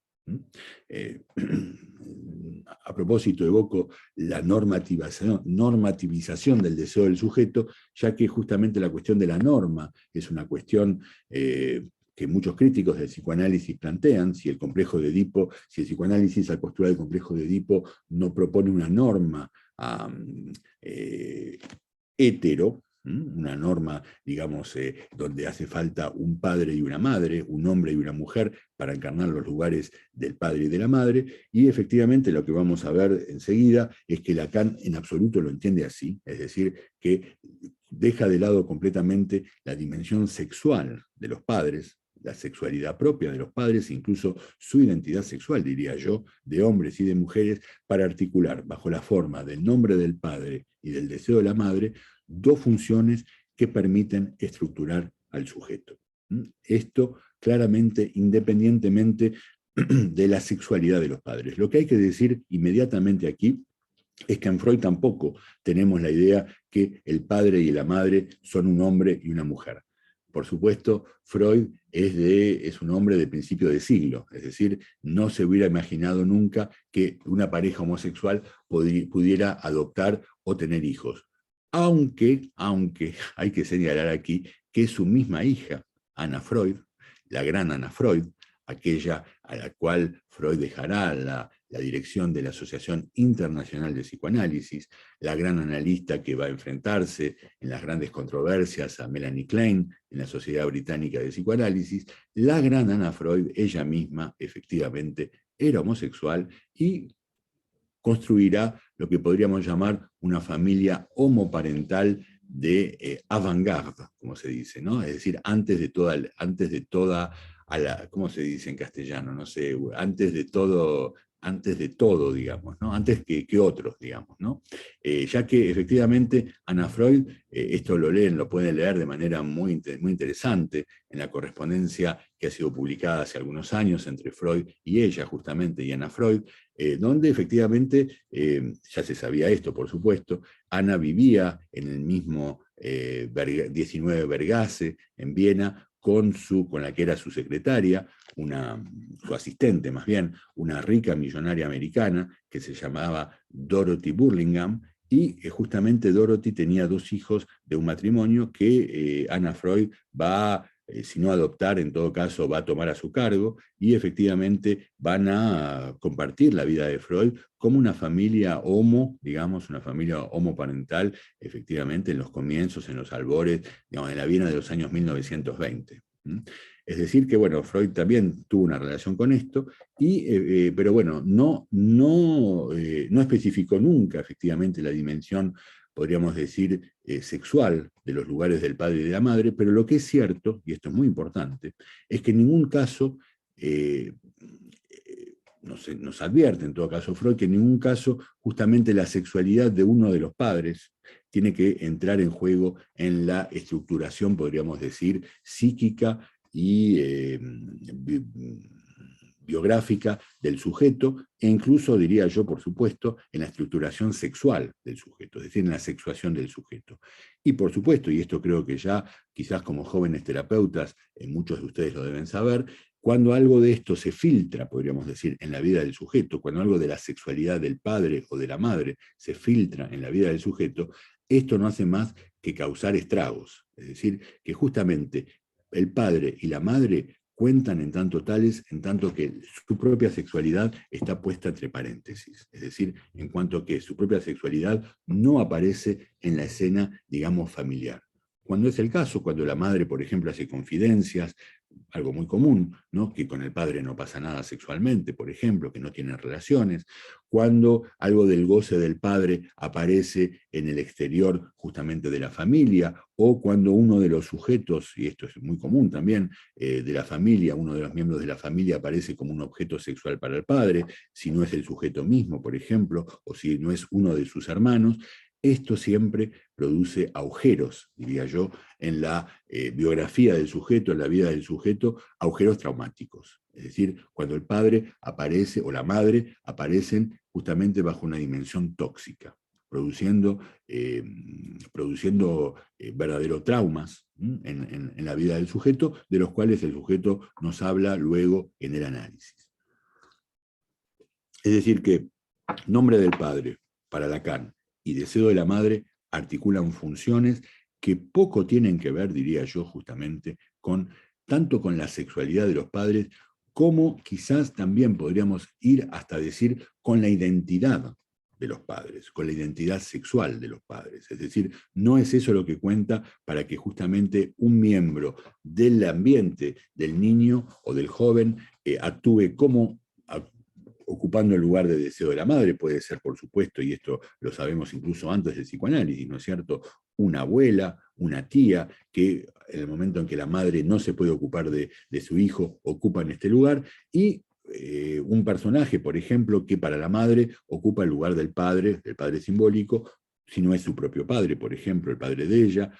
A propósito, evoco la normativización del deseo del sujeto, ya que justamente la cuestión de la norma es una cuestión que muchos críticos del psicoanálisis plantean, si el complejo de Edipo, si el psicoanálisis al postular del complejo de Edipo no propone una norma hetero, una norma, digamos, donde hace falta un padre y una madre, un hombre y una mujer para encarnar los lugares del padre y de la madre, y efectivamente lo que vamos a ver enseguida es que Lacan en absoluto lo entiende así, es decir, que deja de lado completamente la dimensión sexual de los padres, la sexualidad propia de los padres, incluso su identidad sexual, diría yo, de hombres y de mujeres, para articular bajo la forma del nombre del padre y del deseo de la madre dos funciones que permiten estructurar al sujeto. Esto claramente, independientemente de la sexualidad de los padres. Lo que hay que decir inmediatamente aquí es que en Freud tampoco tenemos la idea que el padre y la madre son un hombre y una mujer. Por supuesto, Freud es un hombre de principio de siglo, es decir, no se hubiera imaginado nunca que una pareja homosexual pudiera adoptar o tener hijos. Aunque hay que señalar aquí que su misma hija, Anna Freud, la gran Anna Freud, aquella a la cual Freud dejará la dirección de la Asociación Internacional de Psicoanálisis, la gran analista que va a enfrentarse en las grandes controversias a Melanie Klein en la Sociedad Británica de Psicoanálisis, la gran Anna Freud, ella misma, efectivamente, era homosexual y construirá lo que podríamos llamar una familia homoparental de avant-garde, como se dice, ¿no? Es decir, antes de toda ¿cómo se dice en castellano? No sé, antes de todo, digamos, ¿no? Antes que otros, digamos, ¿no? Ya que efectivamente Anna Freud, esto lo pueden leer de manera muy interesante en la correspondencia que ha sido publicada hace algunos años entre Freud y ella, justamente, y Anna Freud, donde efectivamente, ya se sabía esto, por supuesto, Ana vivía en el mismo 19 Vergase, en Viena, con la que era su secretaria, su asistente más bien, una rica millonaria americana que se llamaba Dorothy Burlingham, y justamente Dorothy tenía dos hijos de un matrimonio que Anna Freud va, si no adoptar, en todo caso va a tomar a su cargo, y efectivamente van a compartir la vida de Freud como una familia digamos, una familia homoparental, efectivamente en los comienzos, en los albores, digamos, en la Viena de los años 1920. Es decir que, bueno, Freud también tuvo una relación con esto, pero bueno, no especificó nunca efectivamente la dimensión, podríamos decir, sexual de los lugares del padre y de la madre, pero lo que es cierto, y esto es muy importante, es que en ningún caso, nos advierte en todo caso Freud, que en ningún caso justamente la sexualidad de uno de los padres tiene que entrar en juego en la estructuración, podríamos decir, psíquica y biográfica del sujeto, e incluso, diría yo, por supuesto, en la estructuración sexual del sujeto, es decir, en la sexuación del sujeto. Y por supuesto, y esto creo que ya quizás como jóvenes terapeutas, muchos de ustedes lo deben saber, cuando algo de esto se filtra, podríamos decir, en la vida del sujeto, cuando algo de la sexualidad del padre o de la madre se filtra en la vida del sujeto, esto no hace más que causar estragos. Es decir, que justamente el padre y la madre cuentan en tanto tales, en tanto que su propia sexualidad está puesta entre paréntesis. Es decir, en cuanto que su propia sexualidad no aparece en la escena, digamos, familiar. Cuando es el caso, cuando la madre, por ejemplo, hace confidencias, algo muy común, ¿no? Que con el padre no pasa nada sexualmente, por ejemplo, que no tienen relaciones, cuando algo del goce del padre aparece en el exterior justamente de la familia, o cuando uno de los sujetos, y esto es muy común también, de la familia, uno de los miembros de la familia aparece como un objeto sexual para el padre, si no es el sujeto mismo, por ejemplo, o si no es uno de sus hermanos. Esto siempre produce agujeros, diría yo, en la biografía del sujeto, en la vida del sujeto, agujeros traumáticos. Es decir, cuando el padre aparece o la madre aparecen justamente bajo una dimensión tóxica, produciendo verdaderos traumas en la vida del sujeto, de los cuales el sujeto nos habla luego en el análisis. Es decir, que nombre del padre para Lacan y deseo de la madre articulan funciones que poco tienen que ver, diría yo, justamente, tanto con la sexualidad de los padres, como quizás también podríamos ir hasta decir con la identidad de los padres, con la identidad sexual de los padres. Es decir, no es eso lo que cuenta para que justamente un miembro del ambiente del niño o del joven actúe como ocupando el lugar de deseo de la madre. Puede ser, por supuesto, y esto lo sabemos incluso antes del psicoanálisis, ¿no es cierto?, una abuela, una tía, que en el momento en que la madre no se puede ocupar de su hijo, ocupa en este lugar, y un personaje, por ejemplo, que para la madre ocupa el lugar del padre simbólico, si no es su propio padre, por ejemplo, el padre de ella,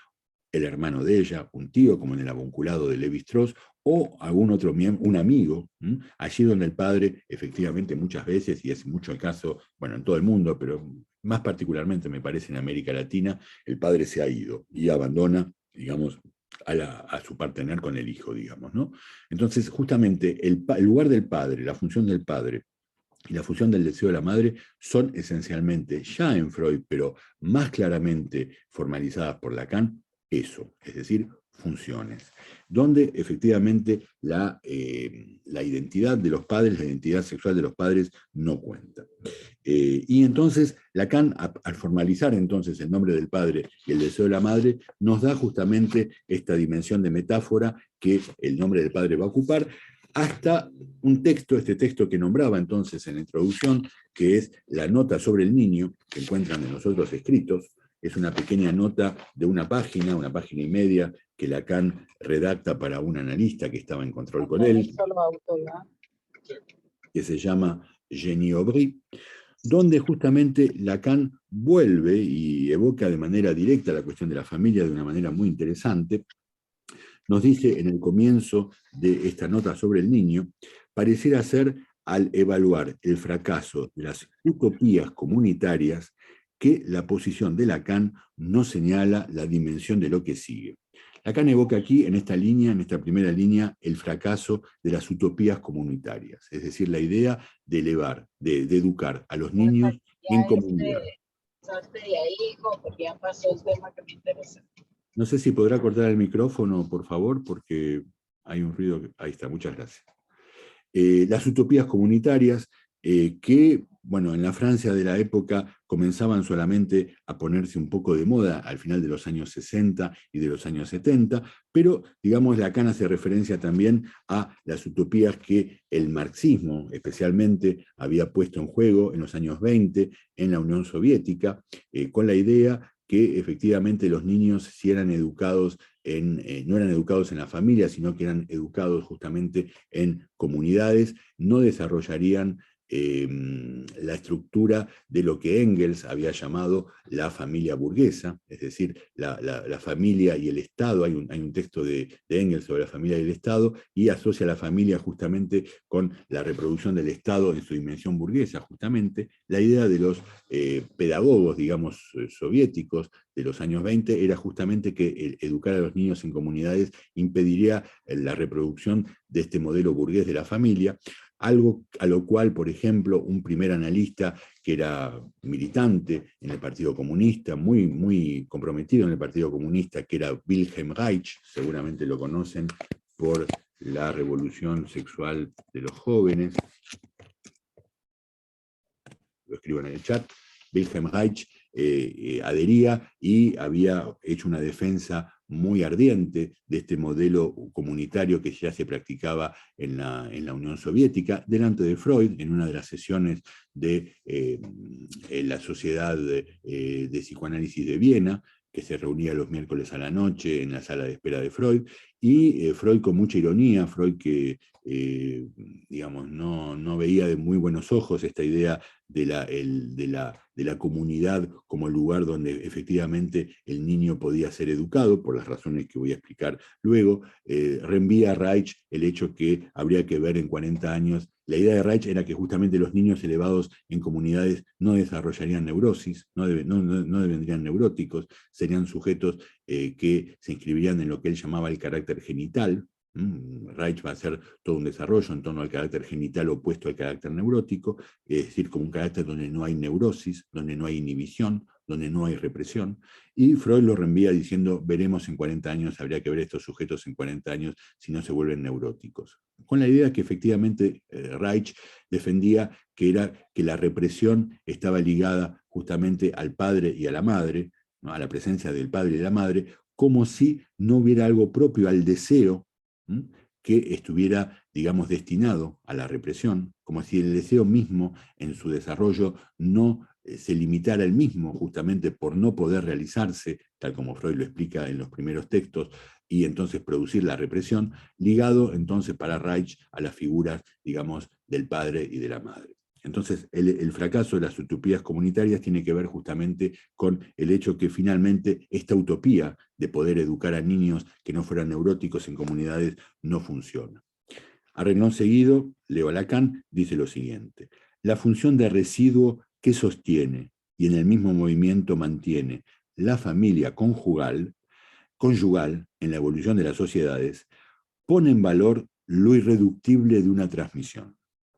el hermano de ella, un tío, como en el avunculado de Levi-Strauss, o algún otro miembro, un amigo, allí donde el padre, efectivamente, muchas veces, y es mucho el caso, bueno, en todo el mundo, pero más particularmente me parece en América Latina, el padre se ha ido y abandona, digamos, a su partener con el hijo, digamos, ¿no? Entonces, justamente, el lugar del padre, la función del padre, y la función del deseo de la madre son esencialmente, ya en Freud, pero más claramente formalizadas por Lacan, eso, es decir, funciones, donde efectivamente la identidad de los padres, la identidad sexual de los padres no cuenta. Y entonces Lacan, al formalizar entonces el nombre del padre y el deseo de la madre, nos da justamente esta dimensión de metáfora que el nombre del padre va a ocupar, hasta un texto, este texto que nombraba entonces en la introducción, que es la nota sobre el niño, que encuentran de nosotros escritos. Es una pequeña nota de una página y media, que Lacan redacta para un analista que estaba en control con él, que se llama Jenny Aubry, donde justamente Lacan vuelve y evoca de manera directa la cuestión de la familia de una manera muy interesante. Nos dice en el comienzo de esta nota sobre el niño, pareciera ser al evaluar el fracaso de las utopías comunitarias que la posición de Lacan no señala la dimensión de lo que sigue. Lacan evoca aquí, en esta línea, en esta primera línea, el fracaso de las utopías comunitarias, es decir, la idea de elevar, de educar a los niños en comunidad. Porque ya pasó el tema que me interesa. No sé si podrá cortar el micrófono, por favor, porque hay un ruido. Ahí está, muchas gracias. Las utopías comunitarias que, bueno, en la Francia de la época comenzaban solamente a ponerse un poco de moda al final de los años 60 y de los años 70, pero, digamos, Lacan hace referencia también a las utopías que el marxismo especialmente había puesto en juego en los años 20 en la Unión Soviética, con la idea que efectivamente los niños, si eran educados no eran educados en la familia, sino que eran educados justamente en comunidades, no desarrollarían la estructura de lo que Engels había llamado la familia burguesa, es decir, la familia y el Estado. Hay un texto de Engels sobre la familia y el Estado, y asocia a la familia justamente con la reproducción del Estado en su dimensión burguesa, justamente. La idea de los pedagogos, digamos, soviéticos de los años 20 era justamente que educar a los niños en comunidades impediría la reproducción de este modelo burgués de la familia, algo a lo cual, por ejemplo, un primer analista que era militante en el Partido Comunista, muy comprometido en el Partido Comunista, que era Wilhelm Reich, seguramente lo conocen por la revolución sexual de los jóvenes, lo escribo en el chat. Wilhelm Reich adhería y había hecho una defensa muy ardiente de este modelo comunitario que ya se practicaba en la Unión Soviética, delante de Freud, en una de las sesiones de la Sociedad de Psicoanálisis de Viena, que se reunía los miércoles a la noche en la sala de espera de Freud, y Freud con mucha ironía, Freud que digamos, no veía de muy buenos ojos esta idea de la comunidad como lugar donde efectivamente el niño podía ser educado, por las razones que voy a explicar luego, reenvía a Reich el hecho que habría que ver en 40 años. La idea de Reich era que justamente los niños elevados en comunidades no desarrollarían neurosis, no devendrían neuróticos, serían sujetos que se inscribirían en lo que él llamaba el carácter genital. Reich va a hacer todo un desarrollo en torno al carácter genital opuesto al carácter neurótico, es decir, como un carácter donde no hay neurosis, donde no hay inhibición, donde no hay represión, y Freud lo reenvía diciendo, veremos en 40 años, habría que ver estos sujetos en 40 años si no se vuelven neuróticos. Con la idea que efectivamente Reich defendía que era que la represión estaba ligada justamente al padre y a la madre, ¿no? A la presencia del padre y de la madre, como si no hubiera algo propio al deseo que estuviera, digamos, destinado a la represión, como si el deseo mismo en su desarrollo no se limitara el mismo, justamente por no poder realizarse, tal como Freud lo explica en los primeros textos, y entonces producir la represión, ligado entonces para Reich a las figuras, digamos, del padre y de la madre. Entonces, el fracaso de las utopías comunitarias tiene que ver justamente con el hecho que finalmente esta utopía de poder educar a niños que no fueran neuróticos en comunidades no funciona. A renglón seguido, Leo Lacan dice lo siguiente: la función de residuo que sostiene y en el mismo movimiento mantiene la familia conyugal en la evolución de las sociedades, pone en valor lo irreductible de una transmisión.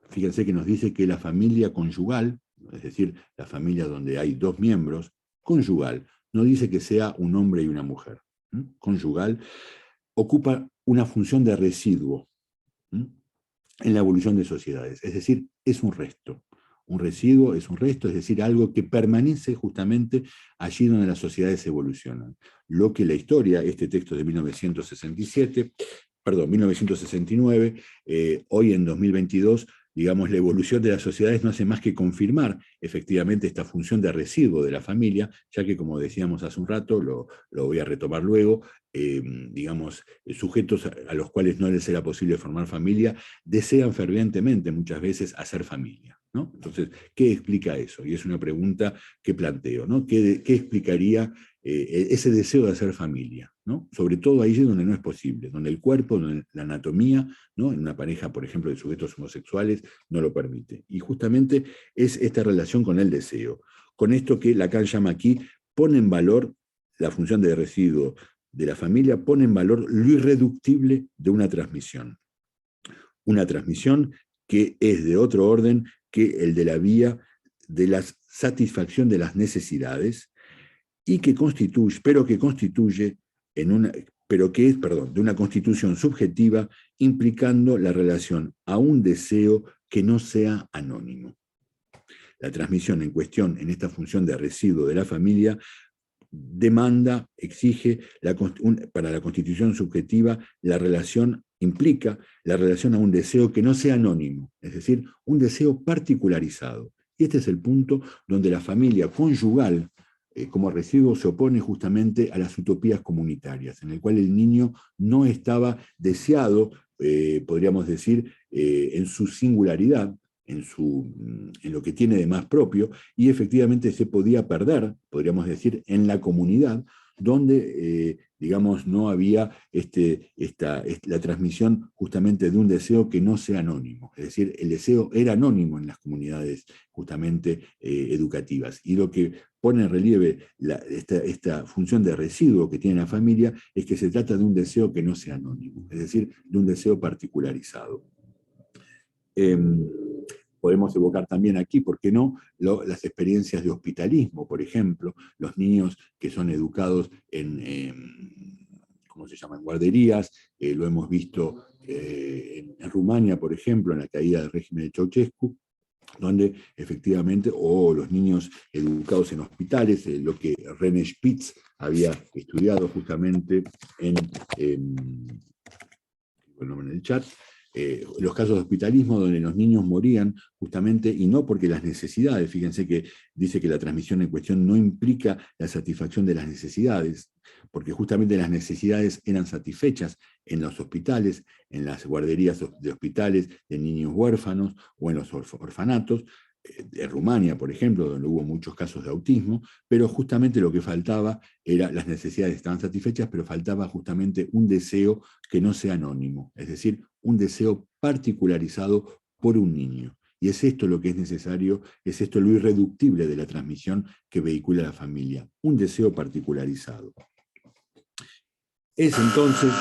Fíjense que nos dice que la familia conyugal, es decir, la familia donde hay dos miembros, conyugal, no dice que sea un hombre y una mujer. Conyugal ocupa una función de residuo en la evolución de sociedades, es decir, es un resto. Un residuo es un resto, es decir, algo que permanece justamente allí donde las sociedades evolucionan. Lo que la historia, este texto de 1969, hoy en 2022, digamos, la evolución de las sociedades no hace más que confirmar efectivamente esta función de residuo de la familia, ya que, como decíamos hace un rato, lo voy a retomar luego, digamos, sujetos a los cuales no les será posible formar familia, desean fervientemente muchas veces hacer familia, ¿no? Entonces, ¿qué explica eso? Y es una pregunta que planteo, ¿no? ¿Qué explicaría ese deseo de hacer familia, ¿no? Sobre todo ahí donde no es posible, donde el cuerpo, donde la anatomía, ¿no? En una pareja, por ejemplo, de sujetos homosexuales, no lo permite. Y justamente es esta relación con el deseo. Con esto que Lacan llama aquí, pone en valor la función de residuo de la familia, pone en valor lo irreductible de una transmisión. Una transmisión que es de otro orden que el de la vía de la satisfacción de las necesidades, y que constituye, de una constitución subjetiva implicando la relación a un deseo que no sea anónimo. La transmisión en cuestión en esta función de residuo de la familia demanda, exige para la constitución subjetiva implica la relación a un deseo que no sea anónimo, es decir, un deseo particularizado. Y este es el punto donde la familia conyugal como residuo se opone justamente a las utopías comunitarias, en el cual el niño no estaba deseado, podríamos decir, en su singularidad, en lo que tiene de más propio, y efectivamente se podía perder, podríamos decir, en la comunidad, donde, digamos, no había la transmisión justamente de un deseo que no sea anónimo. Es decir, el deseo era anónimo en las comunidades justamente educativas. Y lo que pone en relieve esta función de residuo que tiene la familia es que se trata de un deseo que no sea anónimo, es decir, de un deseo particularizado. Podemos evocar también aquí, ¿por qué no?, las experiencias de hospitalismo, por ejemplo, los niños que son educados ¿cómo se llama?, en guarderías, lo hemos visto en Rumania, por ejemplo, en la caída del régimen de Ceausescu, donde efectivamente, o los niños educados en hospitales, lo que René Spitz había estudiado justamente en el chat, los casos de hospitalismo donde los niños morían justamente, y no porque las necesidades, fíjense que dice que la transmisión en cuestión no implica la satisfacción de las necesidades, porque justamente las necesidades eran satisfechas en los hospitales, en las guarderías de hospitales de niños huérfanos o en los orfanatos, de Rumania, por ejemplo, donde hubo muchos casos de autismo, pero justamente lo que faltaba era, las necesidades estaban satisfechas, pero faltaba justamente un deseo que no sea anónimo, es decir, un deseo particularizado por un niño. Y es esto lo que es necesario, es esto lo irreductible de la transmisión que vehicula la familia, un deseo particularizado. Es entonces,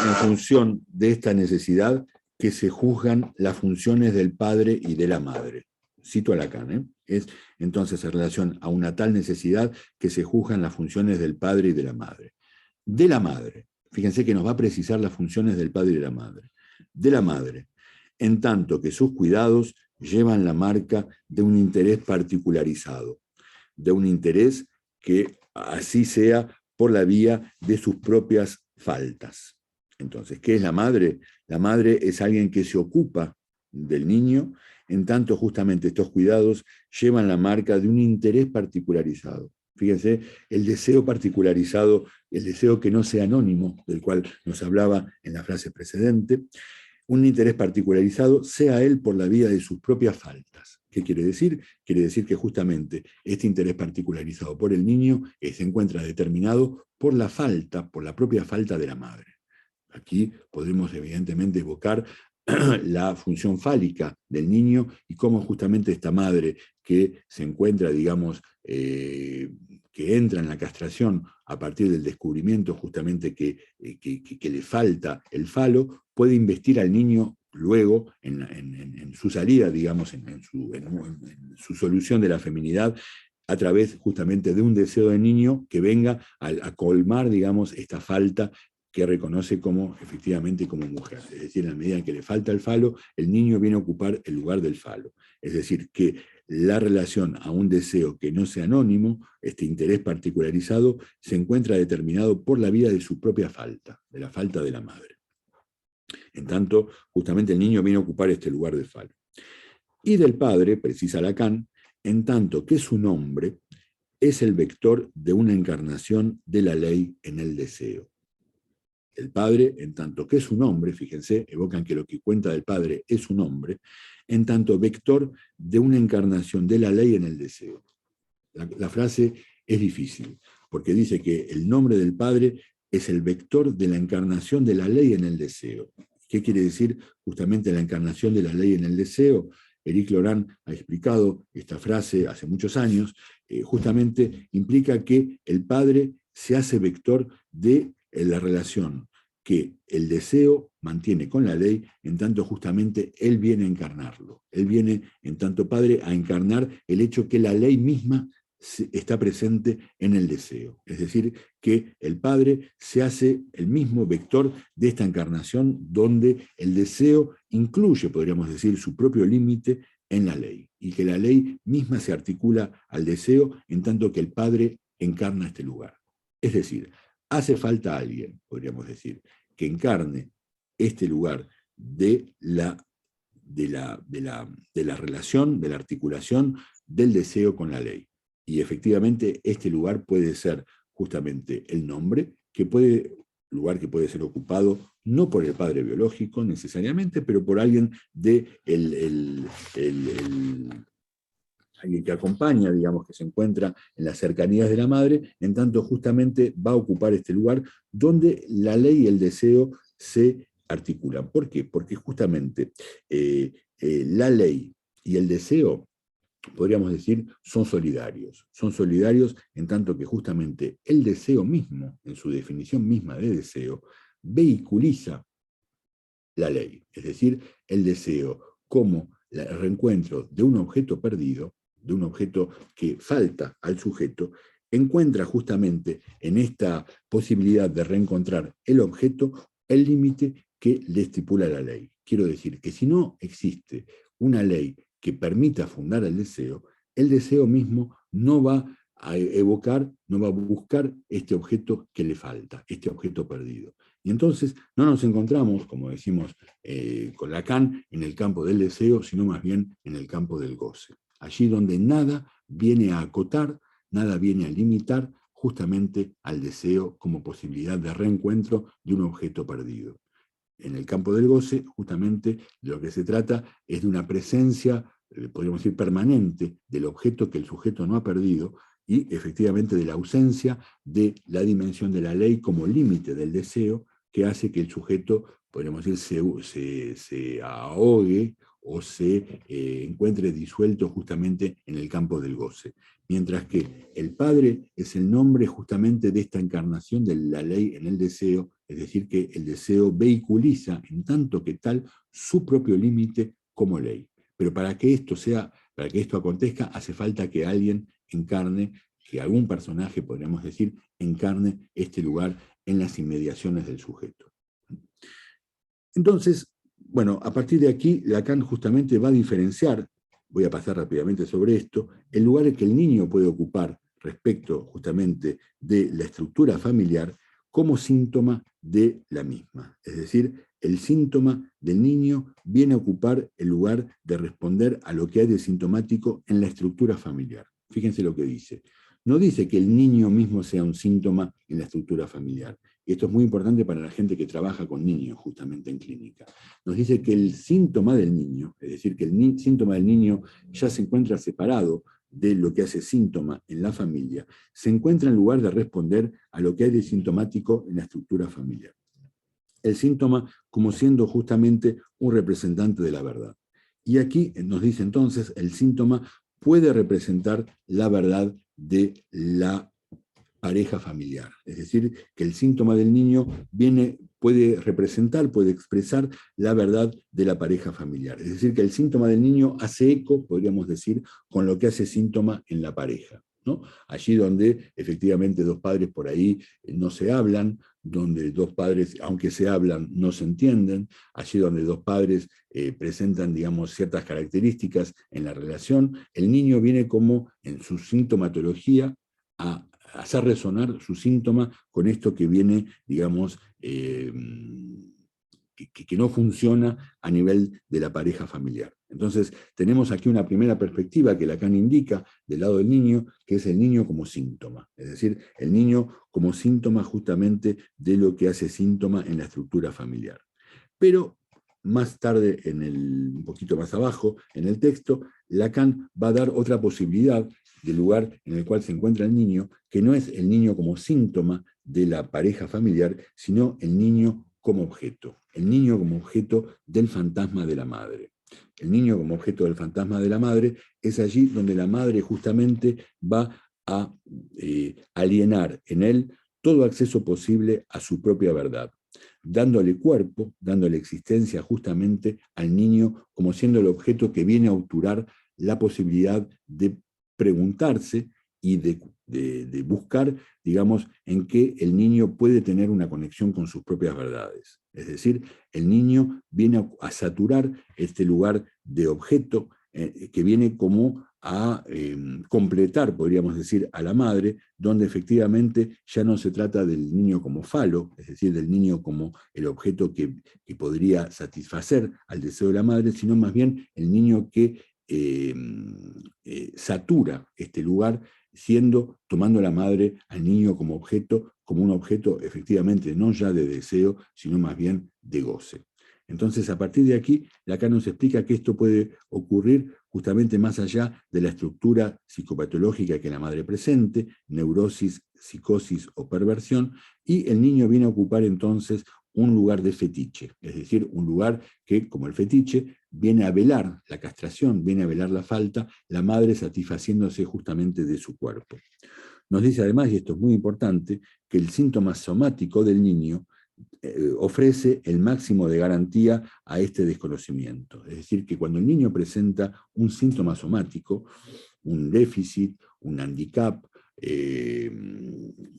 en función de esta necesidad, que se juzgan las funciones del padre y de la madre. Cito a Lacan, es entonces en relación a una tal necesidad que se juzgan las funciones del padre y de la madre. De la madre, fíjense que nos va a precisar las funciones del padre y de la madre. De la madre, en tanto que sus cuidados llevan la marca de un interés particularizado, de un interés que así sea por la vía de sus propias faltas. Entonces, ¿qué es la madre? La madre es alguien que se ocupa del niño, en tanto justamente estos cuidados llevan la marca de un interés particularizado. Fíjense, el deseo particularizado, el deseo que no sea anónimo, del cual nos hablaba en la frase precedente, un interés particularizado, sea él por la vía de sus propias faltas. ¿Qué quiere decir? Quiere decir que justamente este interés particularizado por el niño se encuentra determinado por la falta, por la propia falta de la madre. Aquí podemos evidentemente evocar la función fálica del niño y cómo justamente esta madre que se encuentra, digamos, que entra en la castración a partir del descubrimiento justamente que le falta el falo, puede investir al niño luego en su salida, digamos, en su solución de la feminidad, a través justamente de un deseo del niño que venga a colmar, digamos, esta falta que reconoce como, efectivamente, como mujer. Es decir, en la medida en que le falta el falo, el niño viene a ocupar el lugar del falo. Es decir, que la relación a un deseo que no sea anónimo, este interés particularizado, se encuentra determinado por la vía de su propia falta, de la falta de la madre. En tanto, justamente el niño viene a ocupar este lugar de falo. Y del padre, precisa Lacan, en tanto que su nombre es el vector de una encarnación de la ley en el deseo. El padre, en tanto que es un hombre, fíjense, evocan que lo que cuenta del padre es un hombre, en tanto vector de una encarnación de la ley en el deseo. La frase es difícil, porque dice que el nombre del padre es el vector de la encarnación de la ley en el deseo. ¿Qué quiere decir justamente la encarnación de la ley en el deseo? Éric Laurent ha explicado esta frase hace muchos años, justamente implica que el padre se hace vector de la relación que el deseo mantiene con la ley, en tanto justamente él viene a encarnarlo. Él viene, en tanto padre, a encarnar el hecho que la ley misma está presente en el deseo. Es decir, que el padre se hace el mismo vector de esta encarnación donde el deseo incluye, podríamos decir, su propio límite en la ley, y que la ley misma se articula al deseo en tanto que el padre encarna este lugar. Es decir, hace falta alguien, podríamos decir, que encarne este lugar de la relación, de la articulación del deseo con la ley. Y efectivamente este lugar puede ser justamente el nombre, que puede lugar que puede ser ocupado no por el padre biológico necesariamente, pero por alguien alguien que acompaña, digamos, que se encuentra en las cercanías de la madre, en tanto justamente va a ocupar este lugar donde la ley y el deseo se articulan. ¿Por qué? Porque justamente la ley y el deseo, podríamos decir, son solidarios. Son solidarios en tanto que justamente el deseo mismo, en su definición misma de deseo, vehiculiza la ley. Es decir, el deseo como el reencuentro de un objeto perdido, de un objeto que falta al sujeto, encuentra justamente en esta posibilidad de reencontrar el objeto el límite que le estipula la ley. Quiero decir que si no existe una ley que permita fundar el deseo mismo no va a evocar, no va a buscar este objeto que le falta, este objeto perdido. Y entonces no nos encontramos, como decimos con Lacan, en el campo del deseo, sino más bien en el campo del goce. Allí donde nada viene a acotar, nada viene a limitar justamente al deseo como posibilidad de reencuentro de un objeto perdido. En el campo del goce, justamente, de lo que se trata es de una presencia, podríamos decir, permanente del objeto que el sujeto no ha perdido y efectivamente de la ausencia de la dimensión de la ley como límite del deseo que hace que el sujeto, podríamos decir, se ahogue o se encuentre disuelto justamente en el campo del goce. Mientras que el Padre es el nombre justamente de esta encarnación de la ley en el deseo, es decir, que el deseo vehiculiza en tanto que tal su propio límite como ley. Pero para que esto acontezca, hace falta que alguien encarne, que algún personaje, podríamos decir, encarne este lugar en las inmediaciones del sujeto. Entonces, bueno, a partir de aquí, Lacan justamente va a diferenciar, voy a pasar rápidamente sobre esto, el lugar que el niño puede ocupar respecto justamente de la estructura familiar como síntoma de la misma. Es decir, el síntoma del niño viene a ocupar el lugar de responder a lo que hay de sintomático en la estructura familiar. Fíjense lo que dice. No dice que el niño mismo sea un síntoma en la estructura familiar. Y esto es muy importante para la gente que trabaja con niños justamente en clínica. Nos dice que el síntoma del niño, es decir, que el síntoma del niño ya se encuentra separado de lo que hace síntoma en la familia, se encuentra en lugar de responder a lo que hay de sintomático en la estructura familiar. El síntoma como siendo justamente un representante de la verdad. Y aquí nos dice entonces, el síntoma puede representar la verdad de la pareja familiar. Es decir, que el síntoma del niño puede representar, puede expresar la verdad de la pareja familiar. Es decir, que el síntoma del niño hace eco, podríamos decir, con lo que hace síntoma en la pareja, ¿no? Allí donde efectivamente dos padres por ahí no se hablan, donde dos padres, aunque se hablan, no se entienden, allí donde dos padres presentan, digamos, ciertas características en la relación, el niño viene como en su sintomatología a hacer resonar su síntoma con esto que viene, digamos, que no funciona a nivel de la pareja familiar. Entonces, tenemos aquí una primera perspectiva que Lacan indica del lado del niño, que es el niño como síntoma, es decir, el niño como síntoma justamente de lo que hace síntoma en la estructura familiar. Pero más tarde, un poquito más abajo, en el texto, Lacan va a dar otra posibilidad del lugar en el cual se encuentra el niño, que no es el niño como síntoma de la pareja familiar, sino el niño como objeto, el niño como objeto del fantasma de la madre. El niño como objeto del fantasma de la madre es allí donde la madre justamente va a alienar en él todo acceso posible a su propia verdad, dándole cuerpo, dándole existencia justamente al niño como siendo el objeto que viene a obturar la posibilidad de preguntarse y de buscar, digamos, en qué el niño puede tener una conexión con sus propias verdades. Es decir, el niño viene a saturar este lugar de objeto que viene como a completar, podríamos decir, a la madre, donde efectivamente ya no se trata del niño como falo, es decir, del niño como el objeto que podría satisfacer al deseo de la madre, sino más bien el niño que satura este lugar, tomando la madre al niño como objeto como un objeto efectivamente no ya de deseo, sino más bien de goce. Entonces, a partir de aquí, Lacan nos explica que esto puede ocurrir justamente más allá de la estructura psicopatológica que la madre presente, neurosis, psicosis o perversión, y el niño viene a ocupar entonces un lugar de fetiche, es decir, un lugar que, como el fetiche, viene a velar la castración, viene a velar la falta, la madre satisfaciéndose justamente de su cuerpo. Nos dice además, y esto es muy importante, que el síntoma somático del niño ofrece el máximo de garantía a este desconocimiento. Es decir, que cuando el niño presenta un síntoma somático, un déficit, un handicap,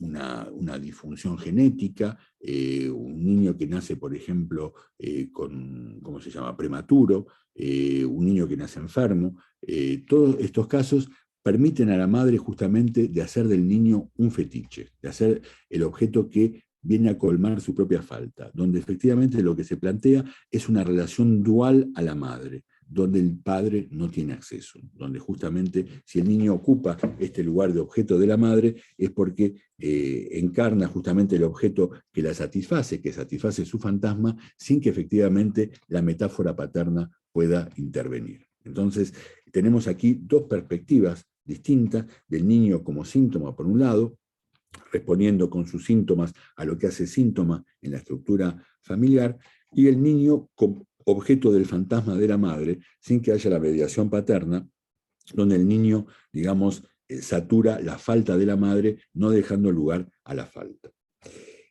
una disfunción genética, un niño que nace, por ejemplo, con, ¿cómo se llama?, prematuro, un niño que nace enfermo, todos estos casos permiten a la madre justamente de hacer del niño un fetiche, de hacer el objeto que viene a colmar su propia falta, donde efectivamente lo que se plantea es una relación dual a la madre, donde el padre no tiene acceso, donde justamente si el niño ocupa este lugar de objeto de la madre es porque encarna justamente el objeto que la satisface, que satisface su fantasma, sin que efectivamente la metáfora paterna pueda intervenir. Entonces, tenemos aquí dos perspectivas distintas del niño como síntoma, por un lado, respondiendo con sus síntomas a lo que hace síntoma en la estructura familiar, y el niño como objeto del fantasma de la madre, sin que haya la mediación paterna, donde el niño, digamos, satura la falta de la madre, no dejando lugar a la falta.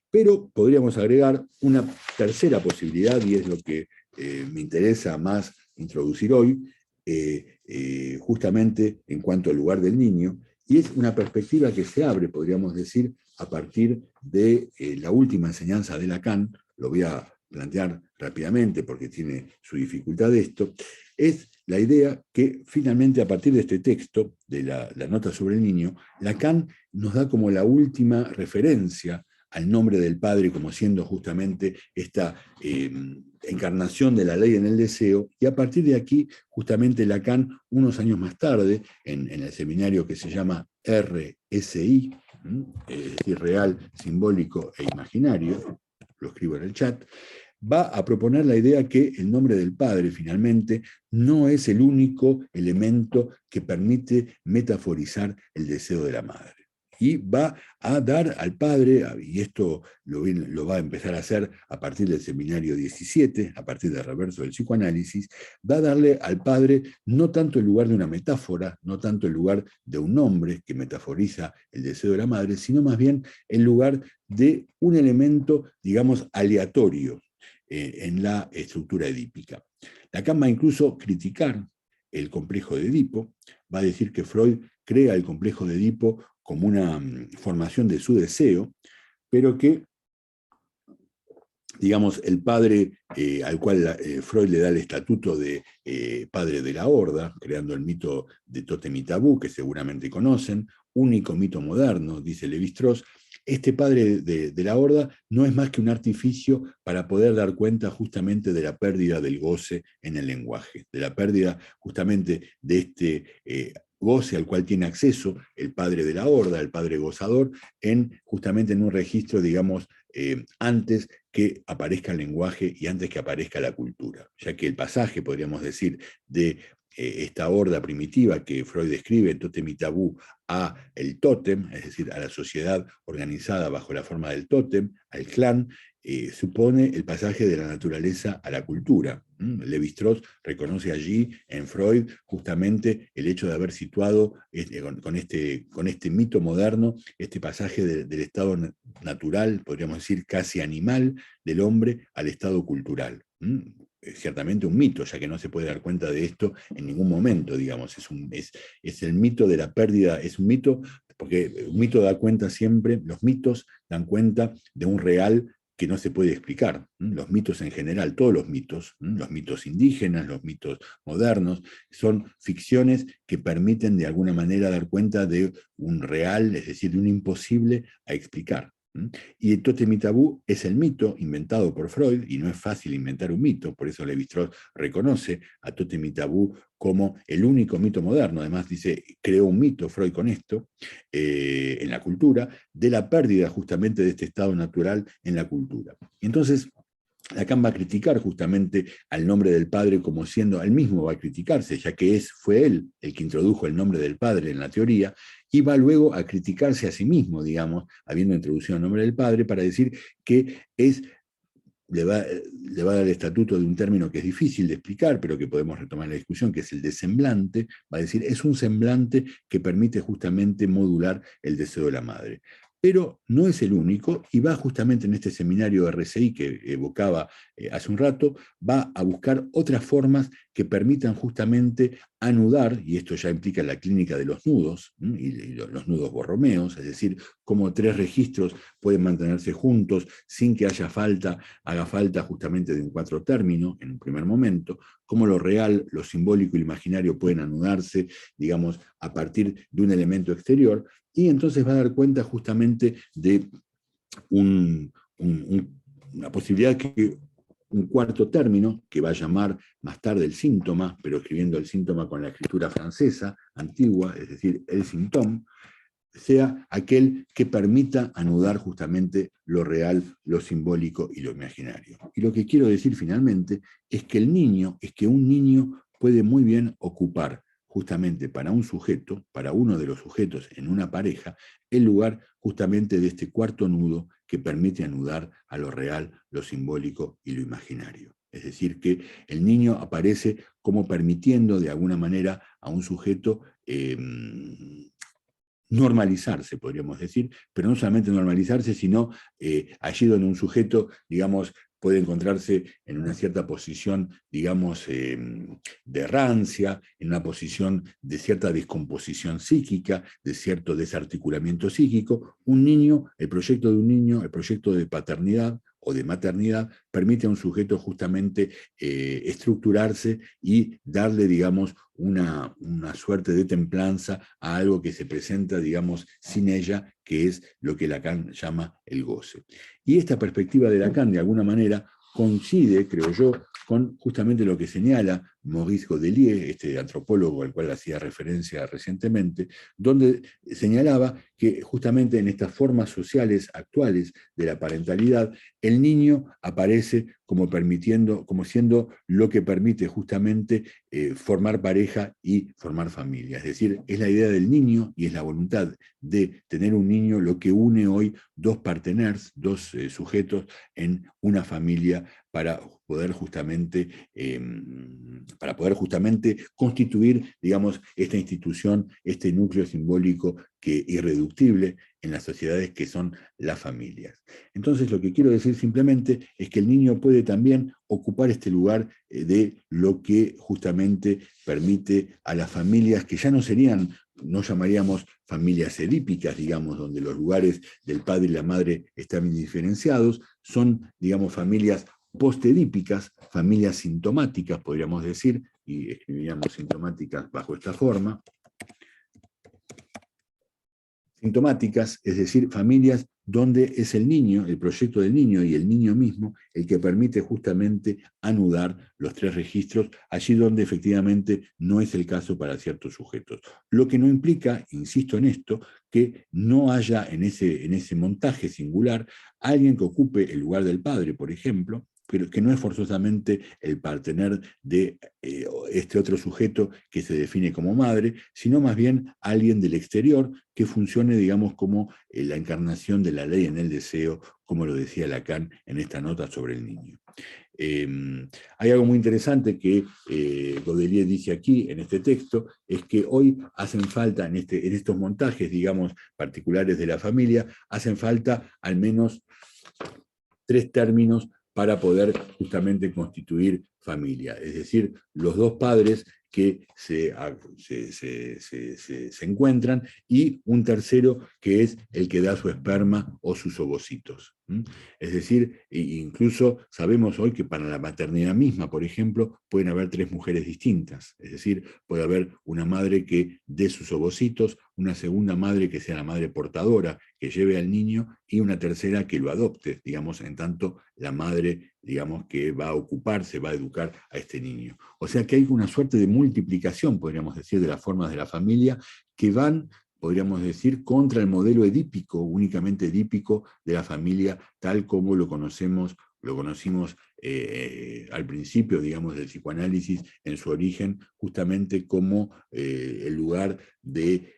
Pero podríamos agregar una tercera posibilidad, y es lo que me interesa más introducir hoy, justamente en cuanto al lugar del niño, y es una perspectiva que se abre, podríamos decir, a partir de la última enseñanza de Lacan. Lo voy a plantear rápidamente porque tiene su dificultad esto, es la idea que finalmente a partir de este texto, de la nota sobre el niño, Lacan nos da como la última referencia al nombre del Padre como siendo justamente esta encarnación de la ley en el deseo, y a partir de aquí, justamente Lacan, unos años más tarde, en el seminario que se llama RSI, es decir, real, simbólico e imaginario, lo escribo en el chat, va a proponer la idea que el nombre del Padre, finalmente, no es el único elemento que permite metaforizar el deseo de la madre. Y va a dar al Padre, y esto lo va a empezar a hacer a partir del seminario 17, a partir del reverso del psicoanálisis, va a darle al Padre no tanto el lugar de una metáfora, no tanto el lugar de un nombre que metaforiza el deseo de la madre, sino más bien el lugar de un elemento, digamos, aleatorio en la estructura edípica. Lacan va incluso a criticar el complejo de Edipo, va a decir que Freud crea el complejo de Edipo como una formación de su deseo, pero que, digamos, el padre al cual Freud le da el estatuto de padre de la horda, creando el mito de Tótem y Tabú, que seguramente conocen, único mito moderno, dice Lévi-Strauss. Este padre de la horda no es más que un artificio para poder dar cuenta justamente de la pérdida del goce en el lenguaje, de la pérdida justamente de este goce al cual tiene acceso el padre de la horda, el padre gozador, justamente en un registro, digamos, antes que aparezca el lenguaje y antes que aparezca la cultura, ya que el pasaje, podríamos decir, de esta horda primitiva que Freud describe en Tótem y Tabú a el tótem, es decir, a la sociedad organizada bajo la forma del tótem, al clan, supone el pasaje de la naturaleza a la cultura. Lévi-Strauss reconoce allí en Freud justamente el hecho de haber situado con este mito moderno este pasaje del estado natural, podríamos decir casi animal, del hombre al estado cultural. Ciertamente un mito, ya que no se puede dar cuenta de esto en ningún momento, digamos, es el mito de la pérdida, es un mito, porque un mito da cuenta siempre, los mitos dan cuenta de un real que no se puede explicar. Los mitos en general, todos los mitos indígenas, los mitos modernos, son ficciones que permiten de alguna manera dar cuenta de un real, es decir, de un imposible a explicar. ¿Mm? Y el tótem y tabú es el mito inventado por Freud, y no es fácil inventar un mito, por eso Lévi-Strauss reconoce a tótem y tabú como el único mito moderno. Además dice, creó un mito Freud con esto, en la cultura, de la pérdida justamente de este estado natural en la cultura. Y entonces Lacan va a criticar justamente al nombre del padre como siendo, él mismo va a criticarse, ya que fue él el que introdujo el nombre del padre en la teoría, y va luego a criticarse a sí mismo, digamos, habiendo introducido el nombre del padre, para decir que le va a dar el estatuto de un término que es difícil de explicar, pero que podemos retomar la discusión, que es el de semblante. Va a decir, es un semblante que permite justamente modular el deseo de la madre. Pero no es el único, y va justamente en este seminario de RCI que evocaba hace un rato, va a buscar otras formas que permitan justamente anudar, y esto ya implica la clínica de los nudos, y los nudos borromeos, es decir, cómo tres registros pueden mantenerse juntos sin que haga falta justamente de un cuatro término en un primer momento, cómo lo real, lo simbólico y lo imaginario pueden anudarse, digamos, a partir de un elemento exterior, y entonces va a dar cuenta justamente de una posibilidad que un cuarto término, que va a llamar más tarde el síntoma, pero escribiendo el síntoma con la escritura francesa antigua, es decir, el symptôme, sea aquel que permita anudar justamente lo real, lo simbólico y lo imaginario. Y lo que quiero decir finalmente es que un niño puede muy bien ocupar justamente para un sujeto, para uno de los sujetos en una pareja, el lugar justamente de este cuarto nudo que permite anudar a lo real, lo simbólico y lo imaginario. Es decir, que el niño aparece como permitiendo de alguna manera a un sujeto normalizarse, podríamos decir, pero no solamente normalizarse, sino allí donde un sujeto, digamos, puede encontrarse en una cierta posición, digamos, de rancia, en una posición de cierta descomposición psíquica, de cierto desarticulamiento psíquico. Un niño, el proyecto de un niño, el proyecto de paternidad o de maternidad, permite a un sujeto justamente estructurarse y darle, digamos, una suerte de templanza a algo que se presenta, digamos, sin ella, que es lo que Lacan llama el goce. Y esta perspectiva de Lacan, de alguna manera, coincide, creo yo, con justamente lo que señala Maurice Godelier, este antropólogo al cual hacía referencia recientemente, donde señalaba que justamente en estas formas sociales actuales de la parentalidad, el niño aparece como siendo lo que permite justamente formar pareja y formar familia. Es decir, es la idea del niño y es la voluntad de tener un niño lo que une hoy dos parteners, dos sujetos en una familia para poder justamente constituir, digamos, esta institución, este núcleo simbólico irreductible en las sociedades que son las familias. Entonces, lo que quiero decir simplemente es que el niño puede también ocupar este lugar de lo que justamente permite a las familias que ya no llamaríamos familias edípicas, digamos, donde los lugares del padre y la madre están diferenciados, son, digamos, familias postedípicas, familias sintomáticas, podríamos decir, y escribiríamos sintomáticas bajo esta forma. Sintomáticas, es decir, familias donde es el niño, el proyecto del niño y el niño mismo, el que permite justamente anudar los tres registros, allí donde efectivamente no es el caso para ciertos sujetos. Lo que no implica, insisto en esto, que no haya en ese montaje singular alguien que ocupe el lugar del padre, por ejemplo, pero que no es forzosamente el partener de este otro sujeto que se define como madre, sino más bien alguien del exterior que funcione, digamos, como la encarnación de la ley en el deseo, como lo decía Lacan en esta nota sobre el niño. Hay algo muy interesante que Godelier dice aquí en este texto, es que hoy hacen falta en estos montajes, digamos, particulares de la familia, hacen falta al menos tres términos para poder justamente constituir familia. Es decir, los dos padres que se encuentran y un tercero que es el que da su esperma o sus ovocitos. Es decir, incluso sabemos hoy que para la maternidad misma, por ejemplo, pueden haber tres mujeres distintas. Es decir, puede haber una madre que dé sus ovocitos, una segunda madre que sea la madre portadora, que lleve al niño, y una tercera que lo adopte, digamos, en tanto la madre, digamos, que va a ocuparse, va a educar a este niño. O sea que hay una suerte de multiplicación, podríamos decir, de las formas de la familia que van, podríamos decir, contra el modelo edípico, únicamente edípico, de la familia tal como lo conocimos al principio, digamos, del psicoanálisis, en su origen, justamente como el lugar de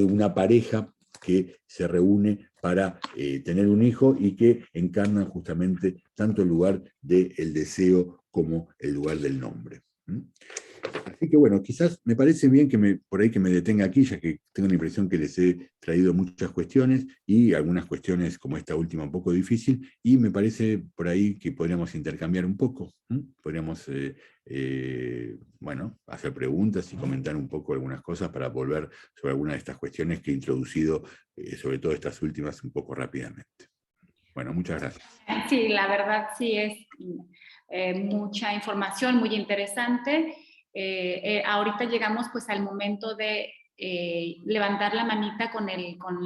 una pareja que se reúne para tener un hijo y que encarnan justamente tanto el lugar del deseo como el lugar del nombre. Así que bueno, quizás me parece bien por ahí que me detenga aquí, ya que tengo la impresión que les he traído muchas cuestiones y algunas cuestiones como esta última un poco difícil, y me parece por ahí que podríamos intercambiar un poco. Podríamos, bueno, hacer preguntas y comentar un poco algunas cosas para volver sobre algunas de estas cuestiones que he introducido, sobre todo estas últimas, un poco rápidamente. Bueno, muchas gracias. Sí, la verdad sí es mucha información, muy interesante. Ahorita llegamos pues al momento de levantar la manita con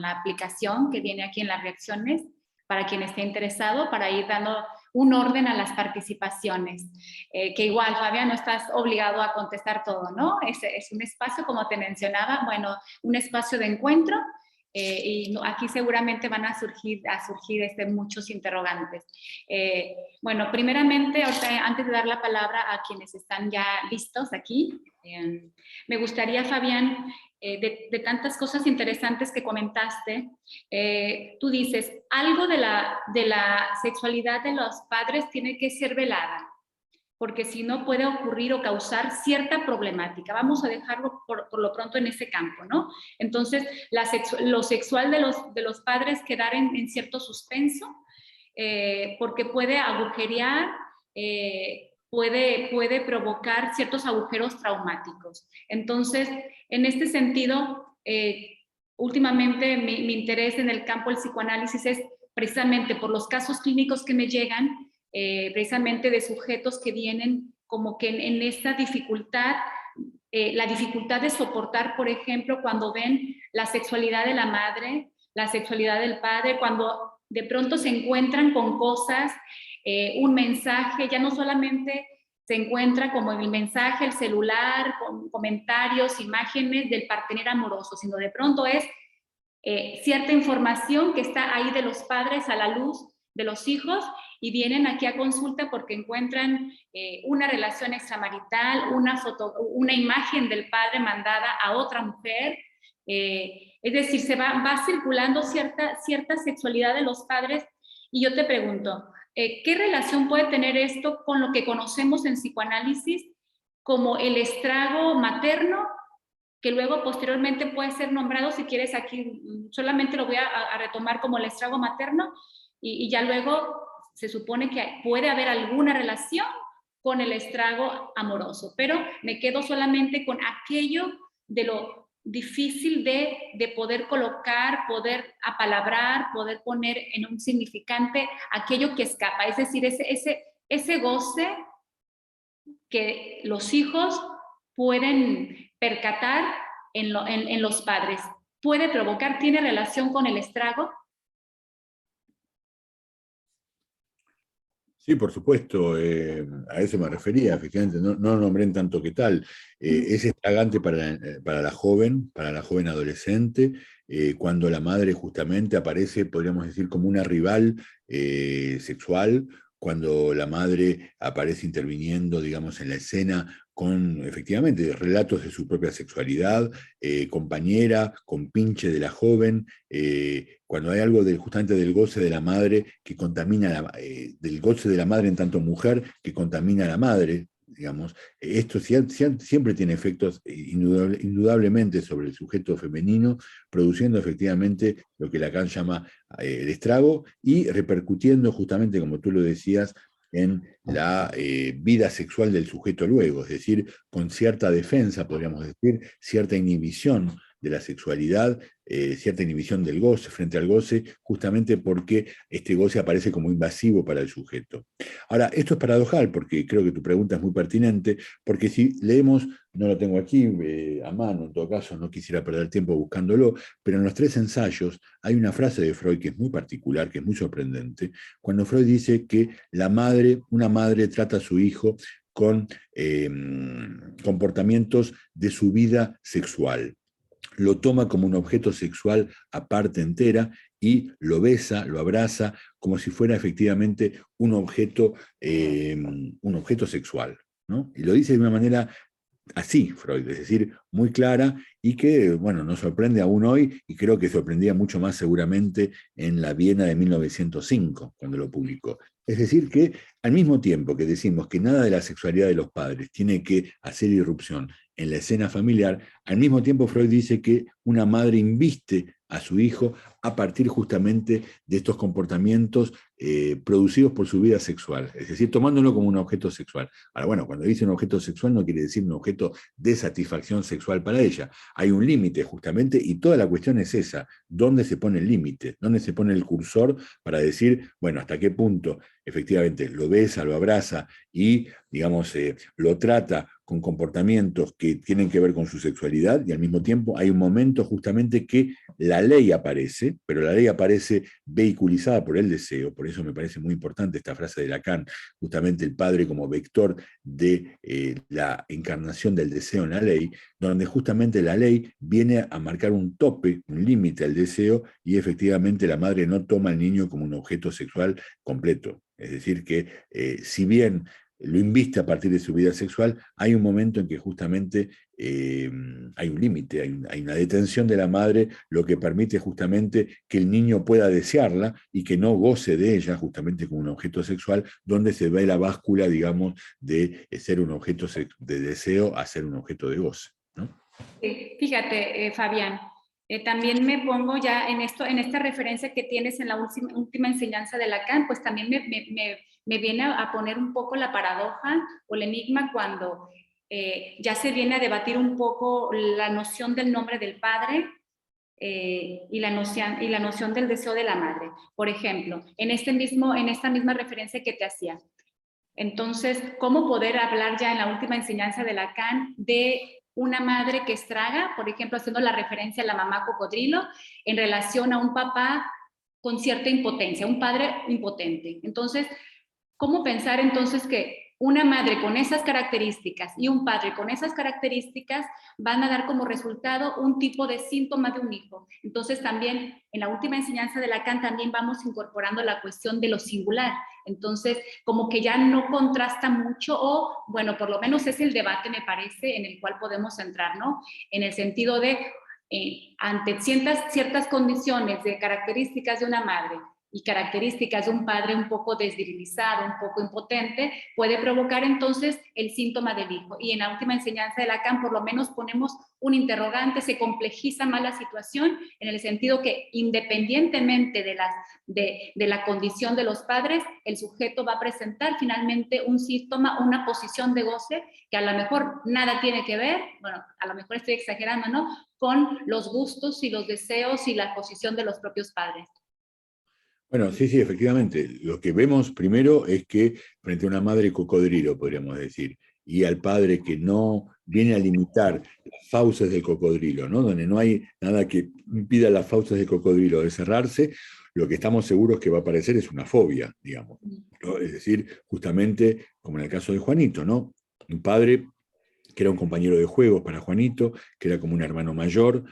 la aplicación que viene aquí en las reacciones para quien esté interesado, para ir dando un orden a las participaciones. Que igual, Fabián, no estás obligado a contestar todo, ¿no? Es un espacio, como te mencionaba, bueno, un espacio de encuentro. Y aquí seguramente van a surgir muchos interrogantes. Bueno, primeramente, antes de dar la palabra a quienes están ya listos aquí, me gustaría, Fabián, de tantas cosas interesantes que comentaste, tú dices, algo de la sexualidad de los padres tiene que ser velada, porque si no puede ocurrir o causar cierta problemática. Vamos a dejarlo por lo pronto en ese campo, ¿no? Entonces, lo sexual de los padres quedar en cierto suspenso, porque puede agujerear, puede provocar ciertos agujeros traumáticos. Entonces, en este sentido, últimamente mi interés en el campo del psicoanálisis es precisamente por los casos clínicos que me llegan, precisamente de sujetos que vienen como que en esta dificultad, la dificultad de soportar, por ejemplo, cuando ven la sexualidad de la madre, la sexualidad del padre, cuando de pronto se encuentran con cosas, un mensaje, ya no solamente se encuentra como el mensaje, el celular, con comentarios, imágenes del partener amoroso, sino de pronto es cierta información que está ahí de los padres a la luz de los hijos, y vienen aquí a consulta porque encuentran una relación extramarital, una imagen del padre mandada a otra mujer. Es decir, se va circulando cierta sexualidad de los padres, y yo te pregunto, ¿qué relación puede tener esto con lo que conocemos en psicoanálisis como el estrago materno, que luego posteriormente puede ser nombrado, si quieres aquí solamente lo voy a retomar como el estrago materno, y ya luego se supone que puede haber alguna relación con el estrago amoroso, pero me quedo solamente con aquello de lo difícil de poder colocar, poder apalabrar, poder poner en un significante aquello que escapa, es decir, ese goce que los hijos pueden percatar en los padres. ¿Puede provocar, tiene relación con el estrago? Sí, por supuesto, a eso me refería, efectivamente, no nombré en tanto que tal. Es estragante para la joven adolescente, cuando la madre justamente aparece, podríamos decir, como una rival sexual, cuando la madre aparece interviniendo, digamos, en la escena con, efectivamente, relatos de su propia sexualidad, compañera, compinche de la joven, cuando hay algo justamente del goce de la madre que contamina, del goce de la madre en tanto mujer que contamina a la madre, digamos, esto siempre tiene efectos indudablemente sobre el sujeto femenino, produciendo efectivamente lo que Lacan llama el estrago y repercutiendo justamente, como tú lo decías, en la vida sexual del sujeto luego, es decir, con cierta defensa, podríamos decir, cierta inhibición de la sexualidad, cierta inhibición del goce, frente al goce, justamente porque este goce aparece como invasivo para el sujeto. Ahora, esto es paradojal, porque creo que tu pregunta es muy pertinente, porque si leemos, no lo tengo aquí a mano, en todo caso no quisiera perder tiempo buscándolo, pero en los 3 ensayos hay una frase de Freud que es muy particular, que es muy sorprendente, cuando Freud dice que una madre trata a su hijo con comportamientos de su vida sexual. Lo toma como un objeto sexual aparte entera y lo besa, lo abraza, como si fuera efectivamente un objeto sexual, ¿no? Y lo dice de una manera así, Freud, es decir, muy clara y que, bueno, nos sorprende aún hoy y creo que sorprendía mucho más seguramente en la Viena de 1905, cuando lo publicó. Es decir, que al mismo tiempo que decimos que nada de la sexualidad de los padres tiene que hacer irrupción en la escena familiar, al mismo tiempo Freud dice que una madre inviste a su hijo a partir justamente de estos comportamientos producidos por su vida sexual, es decir, tomándolo como un objeto sexual. Ahora, bueno, cuando dice un objeto sexual no quiere decir un objeto de satisfacción sexual para ella. Hay un límite justamente y toda la cuestión es esa, ¿dónde se pone el límite? ¿Dónde se pone el cursor para decir, bueno, hasta qué punto efectivamente lo besa, lo abraza y, digamos, lo trata con comportamientos que tienen que ver con su sexualidad y al mismo tiempo hay un momento justamente que la ley aparece, pero la ley aparece vehiculizada por el deseo, por eso me parece muy importante esta frase de Lacan, justamente el padre como vector de la encarnación del deseo en la ley, donde justamente la ley viene a marcar un tope, un límite al deseo y efectivamente la madre no toma al niño como un objeto sexual completo. Es decir, que si bien lo inviste a partir de su vida sexual, hay un momento en que justamente hay un límite, hay una detención de la madre, lo que permite justamente que el niño pueda desearla y que no goce de ella justamente como un objeto sexual, donde se ve la báscula, digamos, de ser un objeto de deseo a ser un objeto de goce, ¿no? Fíjate, Fabián, también me pongo ya en esto, en esta referencia que tienes en la última enseñanza de Lacan, pues también me viene a poner un poco la paradoja o el enigma cuando ya se viene a debatir un poco la noción del nombre del padre y la noción del deseo de la madre. Por ejemplo, en esta misma referencia que te hacía. Entonces, ¿cómo poder hablar ya en la última enseñanza de Lacan de una madre que estraga, por ejemplo, haciendo la referencia a la mamá cocodrilo, en relación a un papá con cierta impotencia, un padre impotente? Entonces, ¿cómo pensar entonces que una madre con esas características y un padre con esas características van a dar como resultado un tipo de síntoma de un hijo? Entonces también en la última enseñanza de Lacan también vamos incorporando la cuestión de lo singular. Entonces como que ya no contrasta mucho o bueno, por lo menos es el debate me parece en el cual podemos entrar, ¿no? En el sentido de ante ciertas condiciones de características de una madre y características de un padre un poco desvirilizado, un poco impotente, puede provocar entonces el síntoma del hijo. Y en la última enseñanza de Lacan por lo menos ponemos un interrogante, se complejiza más la situación en el sentido que independientemente de la condición de los padres, el sujeto va a presentar finalmente un síntoma, una posición de goce que a lo mejor nada tiene que ver, bueno, a lo mejor estoy exagerando, ¿no?, con los gustos y los deseos y la posición de los propios padres. Bueno, sí, sí, efectivamente. Lo que vemos primero es que frente a una madre cocodrilo, podríamos decir, y al padre que no viene a limitar las fauces del cocodrilo, ¿no? Donde no hay nada que impida las fauces del cocodrilo de cerrarse, lo que estamos seguros que va a aparecer es una fobia, digamos, ¿no? Es decir, justamente como en el caso de Juanito, ¿no? Un padre que era un compañero de juegos para Juanito, que era como un hermano mayor,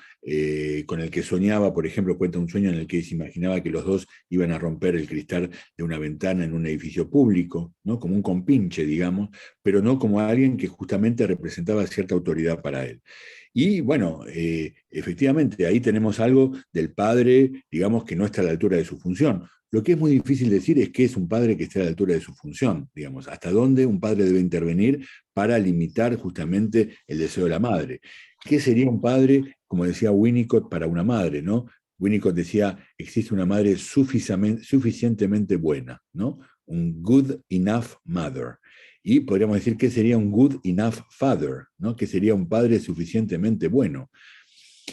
con el que soñaba, por ejemplo, cuenta un sueño en el que se imaginaba que los dos iban a romper el cristal de una ventana en un edificio público, ¿no?, como un compinche, digamos, pero no como alguien que justamente representaba cierta autoridad para él. Y bueno, efectivamente, ahí tenemos algo del padre, digamos, que no está a la altura de su función. Lo que es muy difícil decir es que es un padre que esté a la altura de su función, digamos, hasta dónde un padre debe intervenir para limitar justamente el deseo de la madre. ¿Qué sería un padre, como decía Winnicott, para una madre, ¿no? Winnicott decía, existe una madre suficientemente buena, ¿no? Un good enough mother. Y podríamos decir que sería un good enough father, ¿no?, que sería un padre suficientemente bueno.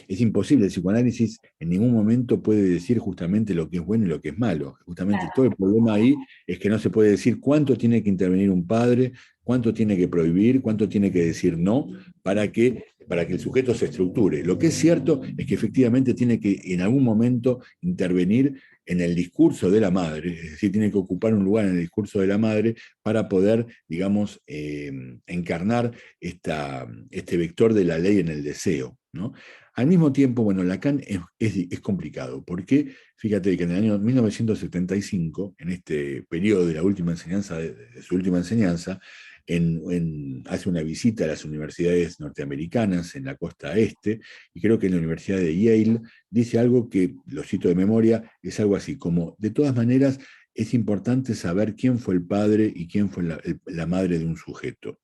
es imposible. El psicoanálisis en ningún momento puede decir justamente lo que es bueno y lo que es malo. Justamente todo el problema ahí es que no se puede decir cuánto tiene que intervenir un padre, cuánto tiene que prohibir, cuánto tiene que decir no, para que el sujeto se estructure. Lo que es cierto es que efectivamente tiene que en algún momento intervenir en el discurso de la madre, es decir, tiene que ocupar un lugar en el discurso de la madre para poder, digamos, encarnar este vector de la ley en el deseo, ¿no? Al mismo tiempo, bueno, Lacan es complicado, porque fíjate que en el año 1975, en este periodo de la última enseñanza, de su última enseñanza, hace una visita a las universidades norteamericanas en la costa este, y creo que en la Universidad de Yale dice algo que, lo cito de memoria, es algo así como, de todas maneras, es importante saber quién fue el padre y quién fue la madre de un sujeto.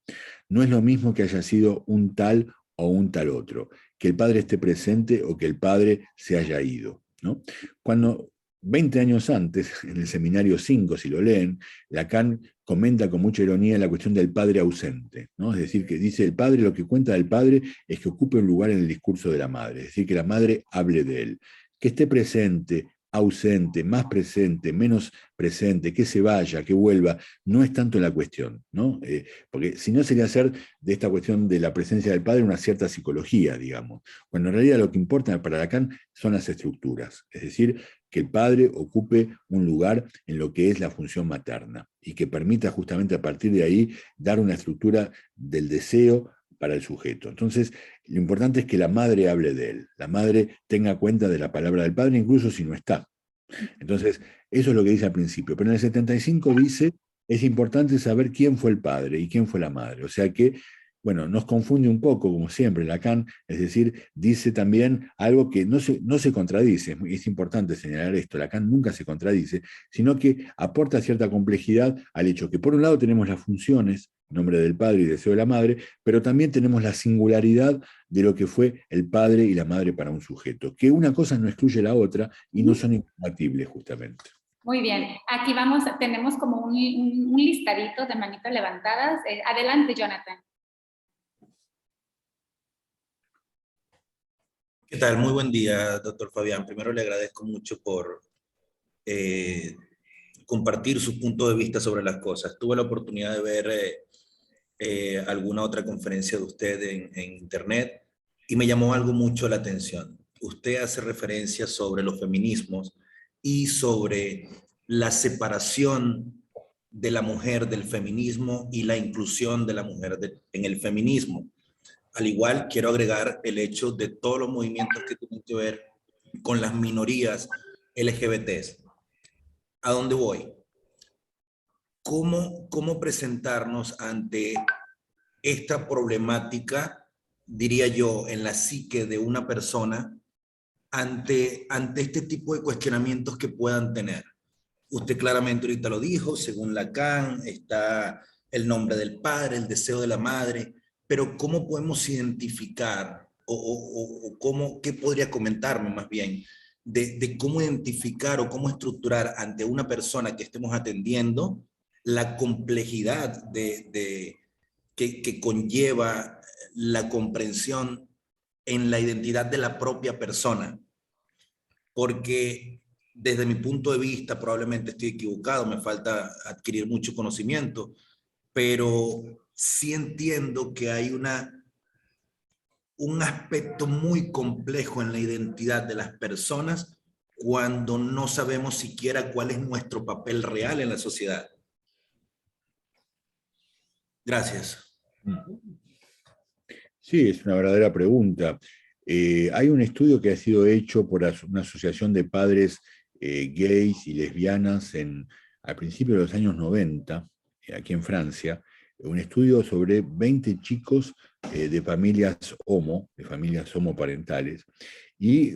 No es lo mismo que haya sido un tal o un tal otro, que el padre esté presente o que el padre se haya ido, ¿no? Cuando 20 años antes, en el seminario 5, si lo leen, Lacan comenta con mucha ironía la cuestión del padre ausente, ¿no? Es decir, que dice el padre, lo que cuenta del padre es que ocupe un lugar en el discurso de la madre, es decir, que la madre hable de él, que esté presente, ausente, más presente, menos presente, que se vaya, que vuelva, no es tanto la cuestión, ¿no? Porque si no sería hacer de esta cuestión de la presencia del padre una cierta psicología, digamos, cuando en realidad lo que importa para Lacan son las estructuras, es decir, que el padre ocupe un lugar en lo que es la función materna y que permita justamente a partir de ahí dar una estructura del deseo para el sujeto. Entonces, lo importante es que la madre hable de él, la madre tenga cuenta de la palabra del padre, incluso si no está. Entonces, eso es lo que dice al principio. Pero en el 75 dice, es importante saber quién fue el padre y quién fue la madre. O sea que, bueno, nos confunde un poco, como siempre, Lacan, es decir, dice también algo que no se contradice, es importante señalar esto, Lacan nunca se contradice, sino que aporta cierta complejidad al hecho que, por un lado, tenemos las funciones, nombre del padre y deseo de la madre, pero también tenemos la singularidad de lo que fue el padre y la madre para un sujeto, que una cosa no excluye la otra y no son incompatibles justamente. Muy bien, aquí vamos, tenemos como un listadito de manitas levantadas. Adelante, Jonathan. ¿Qué tal? Muy buen día, doctor Fabián. Primero le agradezco mucho por compartir su punto de vista sobre las cosas. Tuve la oportunidad de ver alguna otra conferencia de usted en internet y me llamó algo mucho la atención. Usted hace referencia sobre los feminismos y sobre la separación de la mujer del feminismo y la inclusión de la mujer en el feminismo. Al igual, quiero agregar el hecho de todos los movimientos que tienen que ver con las minorías LGBTs. ¿A dónde voy? ¿Cómo presentarnos ante esta problemática, diría yo, en la psique de una persona ante este tipo de cuestionamientos que puedan tener? Usted claramente ahorita lo dijo, según Lacan, está el nombre del padre, el deseo de la madre, pero ¿cómo podemos identificar qué podría comentarme más bien de cómo identificar o cómo estructurar ante una persona que estemos atendiendo la complejidad que conlleva la comprensión en la identidad de la propia persona? Porque desde mi punto de vista, probablemente estoy equivocado, me falta adquirir mucho conocimiento, pero sí entiendo que hay un aspecto muy complejo en la identidad de las personas cuando no sabemos siquiera cuál es nuestro papel real en la sociedad. Gracias. Sí, es una verdadera pregunta. Hay un estudio que ha sido hecho por una asociación de padres gays y lesbianas al principio de los años 90, aquí en Francia, un estudio sobre 20 chicos de familias homoparentales. Y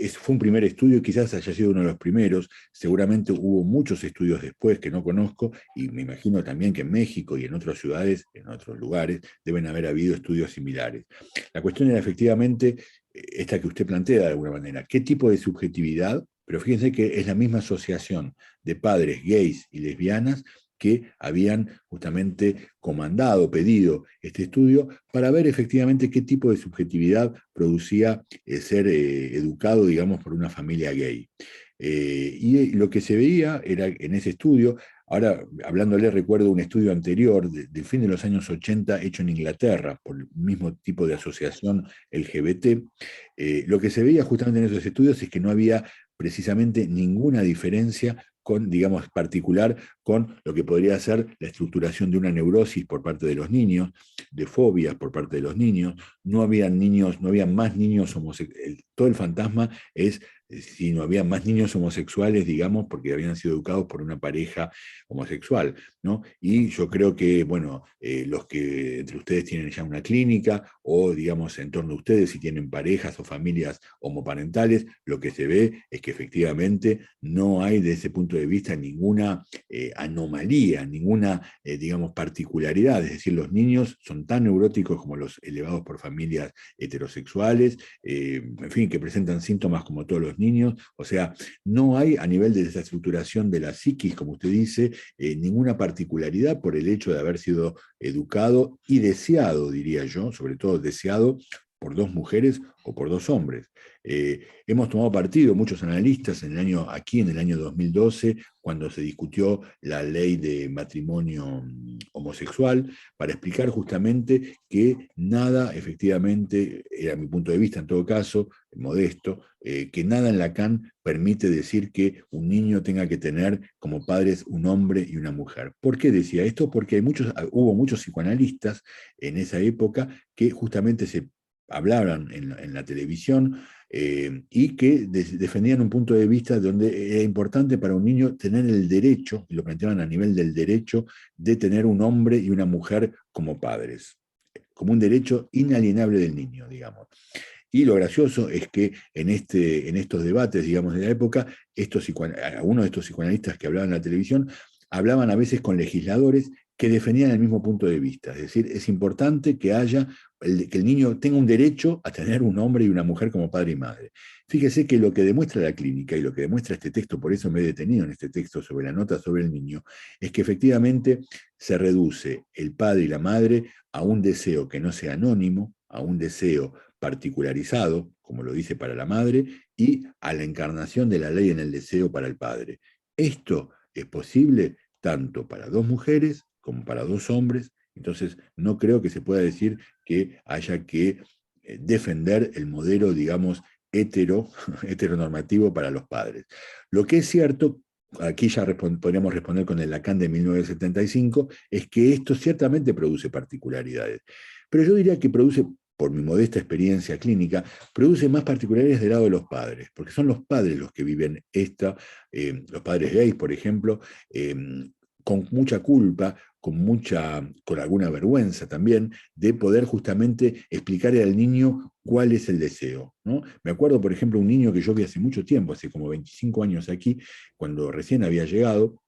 fue un primer estudio, quizás haya sido uno de los primeros, seguramente hubo muchos estudios después que no conozco, y me imagino también que en México y en otras ciudades, en otros lugares, deben haber habido estudios similares. La cuestión era efectivamente esta que usted plantea de alguna manera, ¿qué tipo de subjetividad? Pero fíjense que es la misma asociación de padres gays y lesbianas que habían justamente comandado, pedido este estudio para ver efectivamente qué tipo de subjetividad producía ser educado, digamos, por una familia gay. Y lo que se veía era en ese estudio, ahora hablándole recuerdo un estudio anterior del fin de los años 80 hecho en Inglaterra por el mismo tipo de asociación LGBT, lo que se veía justamente en esos estudios es que no había precisamente ninguna diferencia con, digamos, particular con lo que podría ser la estructuración de una neurosis por parte de los niños, de fobias por parte de los niños. No habían niños, no había más niños homosexuales. Todo el fantasma es si no había más niños homosexuales, digamos, porque habían sido educados por una pareja homosexual, ¿no? Y yo creo que, bueno, los que entre ustedes tienen ya una clínica, o digamos, en torno a ustedes, si tienen parejas o familias homoparentales, lo que se ve es que efectivamente no hay desde ese punto de vista ninguna anomalía, ninguna, digamos, particularidad. Es decir, los niños son tan neuróticos como los elevados por familias heterosexuales, en fin, que presentan síntomas como todos los niños. O sea, no hay a nivel de esa estructuración de la psiquis, como usted dice, ninguna particularidad por el hecho de haber sido educado y deseado, diría yo, sobre todo deseado por dos mujeres o por dos hombres. Hemos tomado partido, muchos analistas, aquí en el año 2012, cuando se discutió la ley de matrimonio homosexual, para explicar justamente que nada, efectivamente, era mi punto de vista en todo caso, modesto, que nada en Lacan permite decir que un niño tenga que tener como padres un hombre y una mujer. ¿Por qué decía esto? Porque hubo muchos psicoanalistas en esa época que justamente se hablaban en la televisión y que defendían un punto de vista donde era importante para un niño tener el derecho, y lo planteaban a nivel del derecho, de tener un hombre y una mujer como padres, como un derecho inalienable del niño, digamos. Y lo gracioso es que en estos debates, digamos, de la época, algunos de estos psicoanalistas que hablaban en la televisión hablaban a veces con legisladores que defendían el mismo punto de vista. Es decir, es importante que que el niño tenga un derecho a tener un hombre y una mujer como padre y madre. Fíjese que lo que demuestra la clínica y lo que demuestra este texto, por eso me he detenido en este texto sobre la nota sobre el niño, es que efectivamente se reduce el padre y la madre a un deseo que no sea anónimo, a un deseo particularizado, como lo dice para la madre, y a la encarnación de la ley en el deseo para el padre. Esto es posible tanto para dos mujeres como para dos hombres, entonces no creo que se pueda decir que haya que defender el modelo, digamos, heteronormativo para los padres. Lo que es cierto, aquí ya podríamos responder con el Lacan de 1975, es que esto ciertamente produce particularidades. Pero yo diría que produce, por mi modesta experiencia clínica, produce más particularidades del lado de los padres, porque son los padres los que viven los padres gays, por ejemplo, con mucha culpa, con alguna vergüenza también, de poder justamente explicarle al niño cuál es el deseo, ¿no? Me acuerdo, por ejemplo, un niño que yo vi hace mucho tiempo, hace como 25 años aquí, cuando recién había llegado,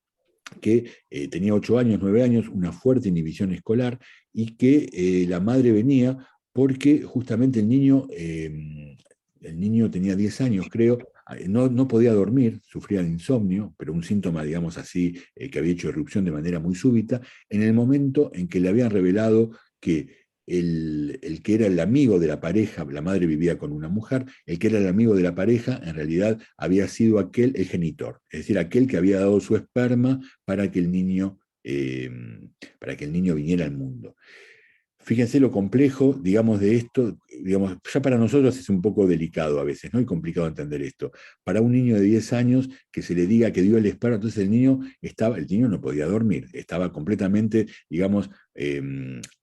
que tenía 8 años, 9 años, una fuerte inhibición escolar, y que la madre venía porque justamente el niño tenía 10 años, creo, no podía dormir, sufría de insomnio, pero un síntoma, digamos así, que había hecho erupción de manera muy súbita, en el momento en que le habían revelado que el que era el amigo de la pareja, la madre vivía con una mujer, el que era el amigo de la pareja en realidad había sido el genitor, es decir, aquel que había dado su esperma para que el niño viniera al mundo. Fíjense lo complejo, digamos, de esto, digamos, ya para nosotros es un poco delicado a veces, ¿no? Y complicado entender esto. Para un niño de 10 años que se le diga que dio el esperma, entonces el niño no podía dormir, estaba completamente, digamos,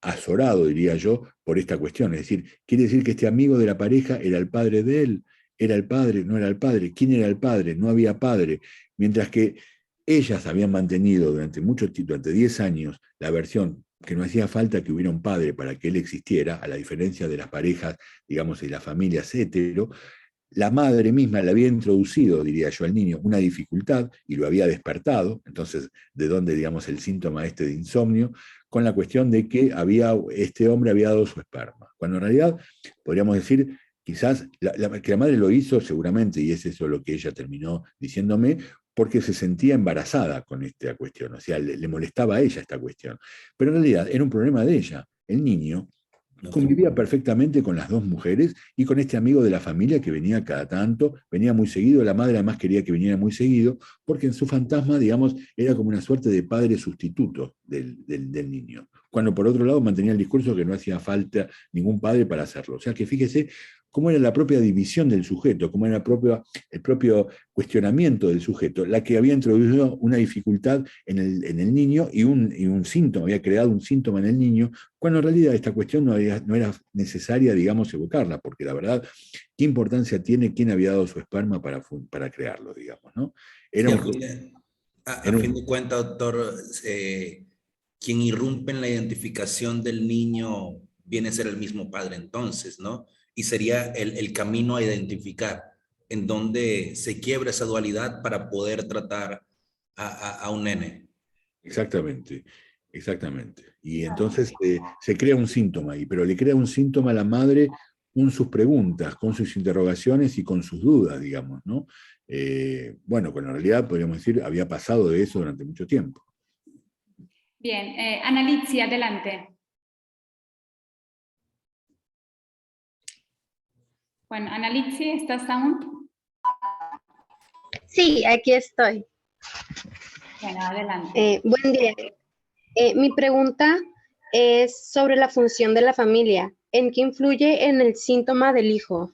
azorado, diría yo, por esta cuestión. Es decir, quiere decir que este amigo de la pareja era el padre de él, era el padre, no era el padre, ¿quién era el padre? No había padre. Mientras que ellas habían mantenido durante 10 años la versión que no hacía falta que hubiera un padre para que él existiera, a la diferencia de las parejas, digamos, y las familias hetero, la madre misma le había introducido, diría yo, al niño una dificultad y lo había despertado, entonces, ¿de dónde, digamos, el síntoma este de insomnio? Con la cuestión de que este hombre había dado su esperma, cuando en realidad podríamos decir, quizás que la madre lo hizo seguramente, y es eso lo que ella terminó diciéndome, porque se sentía embarazada con esta cuestión, o sea, le molestaba a ella esta cuestión. Pero en realidad era un problema de ella. El niño convivía perfectamente con las dos mujeres y con este amigo de la familia que venía cada tanto, venía muy seguido, la madre además quería que viniera muy seguido, porque en su fantasma, digamos, era como una suerte de padre sustituto del niño, cuando por otro lado mantenía el discurso que no hacía falta ningún padre para hacerlo. O sea que fíjese cómo era la propia división del sujeto, cómo era el propio cuestionamiento del sujeto, la que había introducido una dificultad en el niño y un síntoma, había creado un síntoma en el niño, cuando en realidad esta cuestión no era necesaria, digamos, evocarla, porque la verdad, ¿qué importancia tiene quién había dado su esperma para crearlo, digamos, ¿no? Era Sí, un, a era fin un- de cuentas, doctor, quien irrumpe en la identificación del niño viene a ser el mismo padre entonces, ¿no? Y sería el camino a identificar en donde se quiebra esa dualidad para poder tratar a un nene. Exactamente, exactamente. Y entonces se crea un síntoma ahí, pero le crea un síntoma a la madre con sus preguntas, con sus interrogaciones y con sus dudas, digamos, ¿no? Bueno, con la realidad, podríamos decir, había pasado de eso durante mucho tiempo. Bien, Ana Litzia, adelante. Bueno, Ana Litzia, ¿estás aún? Sí, aquí estoy. Bueno, adelante. Buen día. Mi pregunta es sobre la función de la familia. ¿En qué influye en el síntoma del hijo?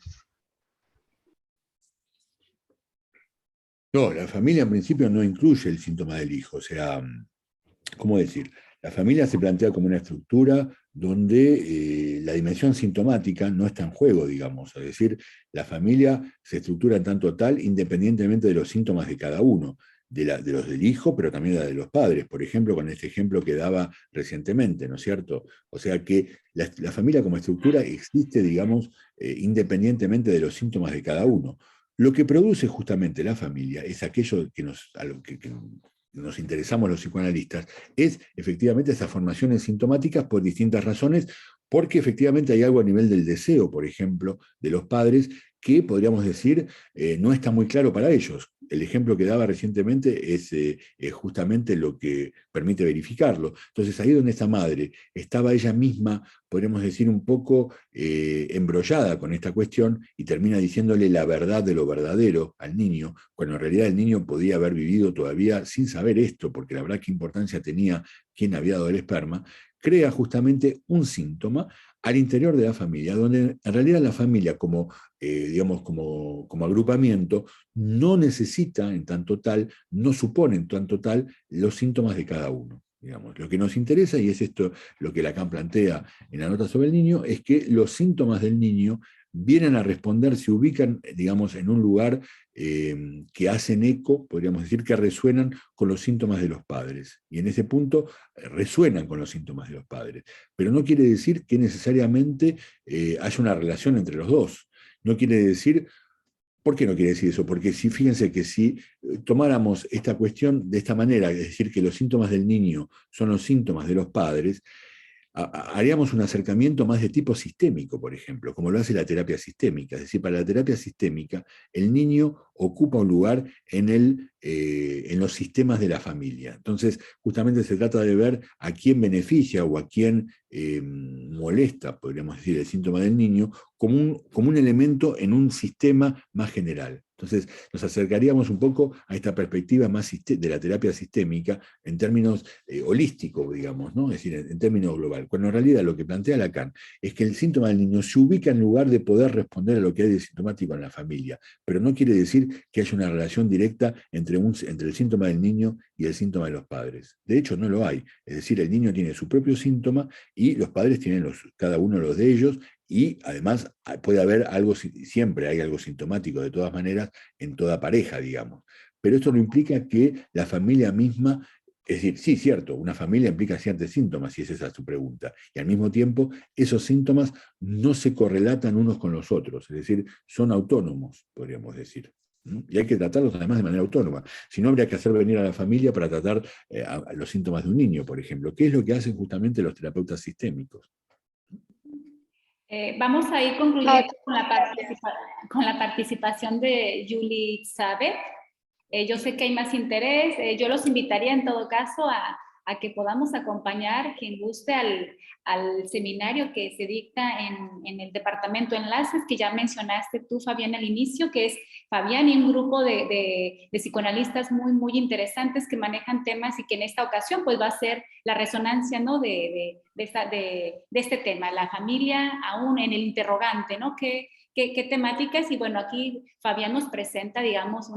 No, la familia en principio no incluye el síntoma del hijo, o sea, ¿cómo decir? La familia se plantea como una estructura donde la dimensión sintomática no está en juego, digamos. Es decir, la familia se estructura en tanto tal independientemente de los síntomas de cada uno, de los del hijo, pero también de los padres. Por ejemplo, con este ejemplo que daba recientemente, ¿no es cierto? O sea que la familia como estructura existe, digamos, independientemente de los síntomas de cada uno. Lo que produce justamente la familia es aquello a lo que nos interesamos los psicoanalistas, es efectivamente esas formaciones sintomáticas por distintas razones, porque efectivamente hay algo a nivel del deseo, por ejemplo, de los padres, que podríamos decir no está muy claro para ellos. El ejemplo que daba recientemente es justamente lo que permite verificarlo. Entonces ahí donde esta madre estaba ella misma, podríamos decir, un poco embrollada con esta cuestión y termina diciéndole la verdad de lo verdadero al niño, cuando en realidad el niño podía haber vivido todavía sin saber esto, porque la verdad qué importancia tenía quién había dado el esperma, crea justamente un síntoma al interior de la familia, donde en realidad la familia digamos, como agrupamiento no necesita en tanto tal, no supone en tanto tal los síntomas de cada uno. Digamos. Lo que nos interesa, y es esto lo que Lacan plantea en la nota sobre el niño, es que los síntomas del niño vienen a responder, se ubican, digamos, en un lugar que hacen eco, podríamos decir, que resuenan con los síntomas de los padres. Y en ese punto resuenan con los síntomas de los padres. Pero no quiere decir que necesariamente haya una relación entre los dos. No quiere decir. ¿Por qué no quiere decir eso? Porque si, fíjense que si tomáramos esta cuestión de esta manera, es decir, que los síntomas del niño son los síntomas de los padres, haríamos un acercamiento más de tipo sistémico, por ejemplo, como lo hace la terapia sistémica. Es decir, para la terapia sistémica, el niño ocupa un lugar en los sistemas de la familia. Entonces, justamente se trata de ver a quién beneficia o a quién molesta, podríamos decir, el síntoma del niño, como un elemento en un sistema más general. Entonces, nos acercaríamos un poco a esta perspectiva más de la terapia sistémica en términos holísticos, digamos, ¿no? Es decir, en términos global. Cuando en realidad lo que plantea Lacan es que el síntoma del niño se ubica en lugar de poder responder a lo que hay de sintomático en la familia, pero no quiere decir que haya una relación directa entre el síntoma del niño y el síntoma de los padres. De hecho, no lo hay. Es decir, el niño tiene su propio síntoma y los padres tienen cada uno los de ellos, y además puede haber algo, siempre hay algo sintomático de todas maneras en toda pareja, digamos. Pero esto no implica que la familia misma, es decir, sí, cierto, una familia implica ciertos síntomas, si es esa tu pregunta, y al mismo tiempo esos síntomas no se correlatan unos con los otros, es decir, son autónomos, podríamos decir. Y hay que tratarlos además de manera autónoma. Si no, habría que hacer venir a la familia para tratar a los síntomas de un niño, por ejemplo, que es lo que hacen justamente los terapeutas sistémicos. Vamos a ir concluyendo con la participación de Julie Sabet. Yo sé que hay más interés. Yo los invitaría en todo caso a que podamos acompañar quien guste al seminario que se dicta en el departamento Enlaces, que ya mencionaste tú, Fabián, al inicio, que es Fabián y un grupo de psicoanalistas muy, muy interesantes que manejan temas y que en esta ocasión pues va a ser la resonancia, ¿no? de este tema, la familia aún en el interrogante, ¿no? ¿Qué temáticas? Y bueno, aquí Fabián nos presenta, digamos,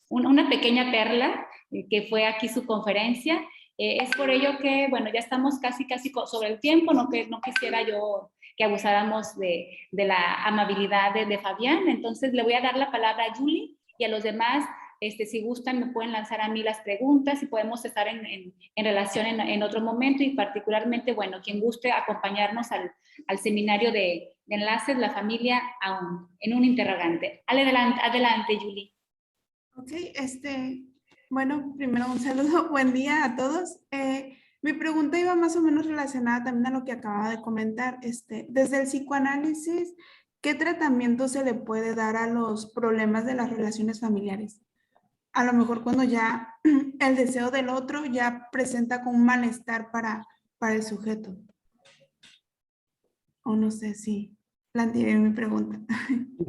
una pequeña perla que fue aquí su conferencia. Es por ello que, bueno, ya estamos casi sobre el tiempo, no quisiera yo que abusáramos de la amabilidad de Fabián, entonces le voy a dar la palabra a Julie y a los demás, si gustan me pueden lanzar a mí las preguntas y podemos estar en relación en otro momento y particularmente, bueno, quien guste acompañarnos al seminario de Enlaces, la familia aún, en un interrogante. Adelante, Julie. Ok, bueno, primero un saludo, buen día a todos. Mi pregunta iba más o menos relacionada también a lo que acababa de comentar. Desde el psicoanálisis, ¿qué tratamiento se le puede dar a los problemas de las relaciones familiares? A lo mejor cuando ya el deseo del otro ya presenta con un malestar para el sujeto. O no sé si planteé mi pregunta.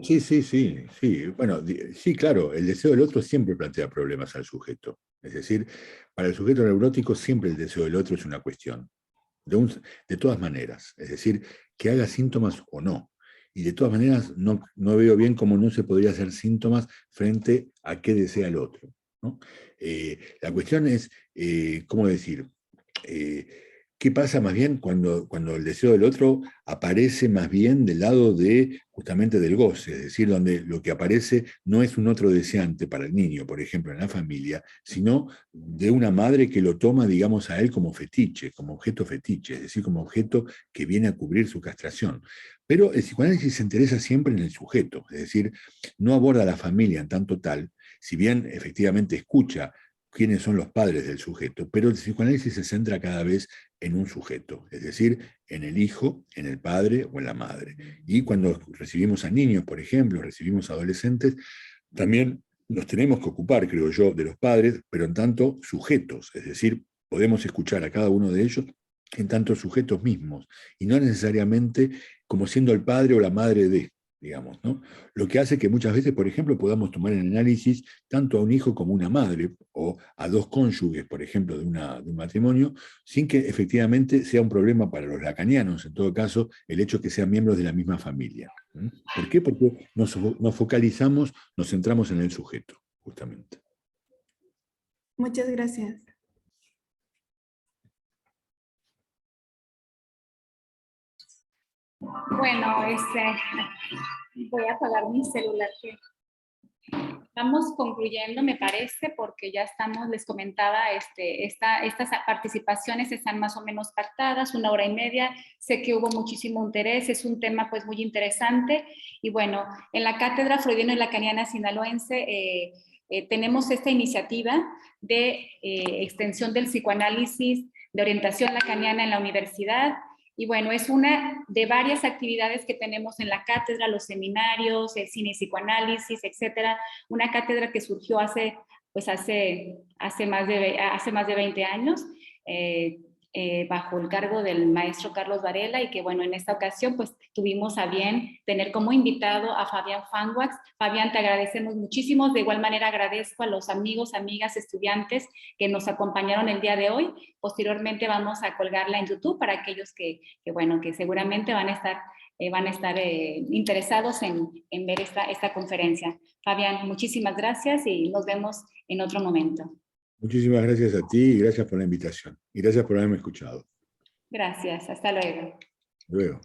Sí. Bueno, sí, claro, el deseo del otro siempre plantea problemas al sujeto. Es decir, para el sujeto neurótico siempre el deseo del otro es una cuestión. De todas maneras, es decir, que haga síntomas o no. Y de todas maneras, no veo bien cómo no se podría hacer síntomas frente a qué desea el otro, ¿no? La cuestión es, ¿cómo decir? ¿Qué pasa más bien cuando el deseo del otro aparece más bien del lado justamente del goce? Es decir, donde lo que aparece no es un otro deseante para el niño, por ejemplo, en la familia, sino de una madre que lo toma, digamos, a él como fetiche, como objeto fetiche, es decir, como objeto que viene a cubrir su castración. Pero el psicoanálisis se interesa siempre en el sujeto, es decir, no aborda a la familia en tanto tal, si bien efectivamente escucha quiénes son los padres del sujeto, pero el psicoanálisis se centra cada vez en un sujeto, es decir, en el hijo, en el padre o en la madre. Y cuando recibimos a niños, por ejemplo, recibimos a adolescentes, también nos tenemos que ocupar, creo yo, de los padres, pero en tanto sujetos, es decir, podemos escuchar a cada uno de ellos en tanto sujetos mismos, y no necesariamente como siendo el padre o la madre de, digamos, ¿no? Lo que hace que muchas veces, por ejemplo, podamos tomar en análisis tanto a un hijo como a una madre, o a dos cónyuges, por ejemplo, de un matrimonio, sin que efectivamente sea un problema para los lacanianos, en todo caso, el hecho de que sean miembros de la misma familia. ¿Por qué? Porque nos focalizamos, nos centramos en el sujeto, justamente. Muchas gracias. Bueno, voy a apagar mi celular. Vamos concluyendo, me parece, porque ya estamos, les comentaba, estas participaciones están más o menos pactadas, 1 hora y media. Sé que hubo muchísimo interés, es un tema pues muy interesante. Y bueno, en la Cátedra Freudiano y Lacaniana Sinaloense tenemos esta iniciativa de extensión del psicoanálisis de orientación lacaniana en la universidad. Y bueno, es una de varias actividades que tenemos en la cátedra, los seminarios, el cine y psicoanálisis, etcétera. Una cátedra que surgió hace más de 20 años, bajo el cargo del maestro Carlos Varela, y que bueno, en esta ocasión pues tuvimos a bien tener como invitado a Fabián Fanwax. Fabián, te agradecemos muchísimo. De igual manera agradezco a los amigos, amigas, estudiantes que nos acompañaron el día de hoy. Posteriormente vamos a colgarla en YouTube para aquellos que seguramente van a estar interesados en ver esta conferencia. Fabián, muchísimas gracias y nos vemos en otro momento. Muchísimas gracias a ti y gracias por la invitación. Y gracias por haberme escuchado. Gracias, hasta luego. Luego.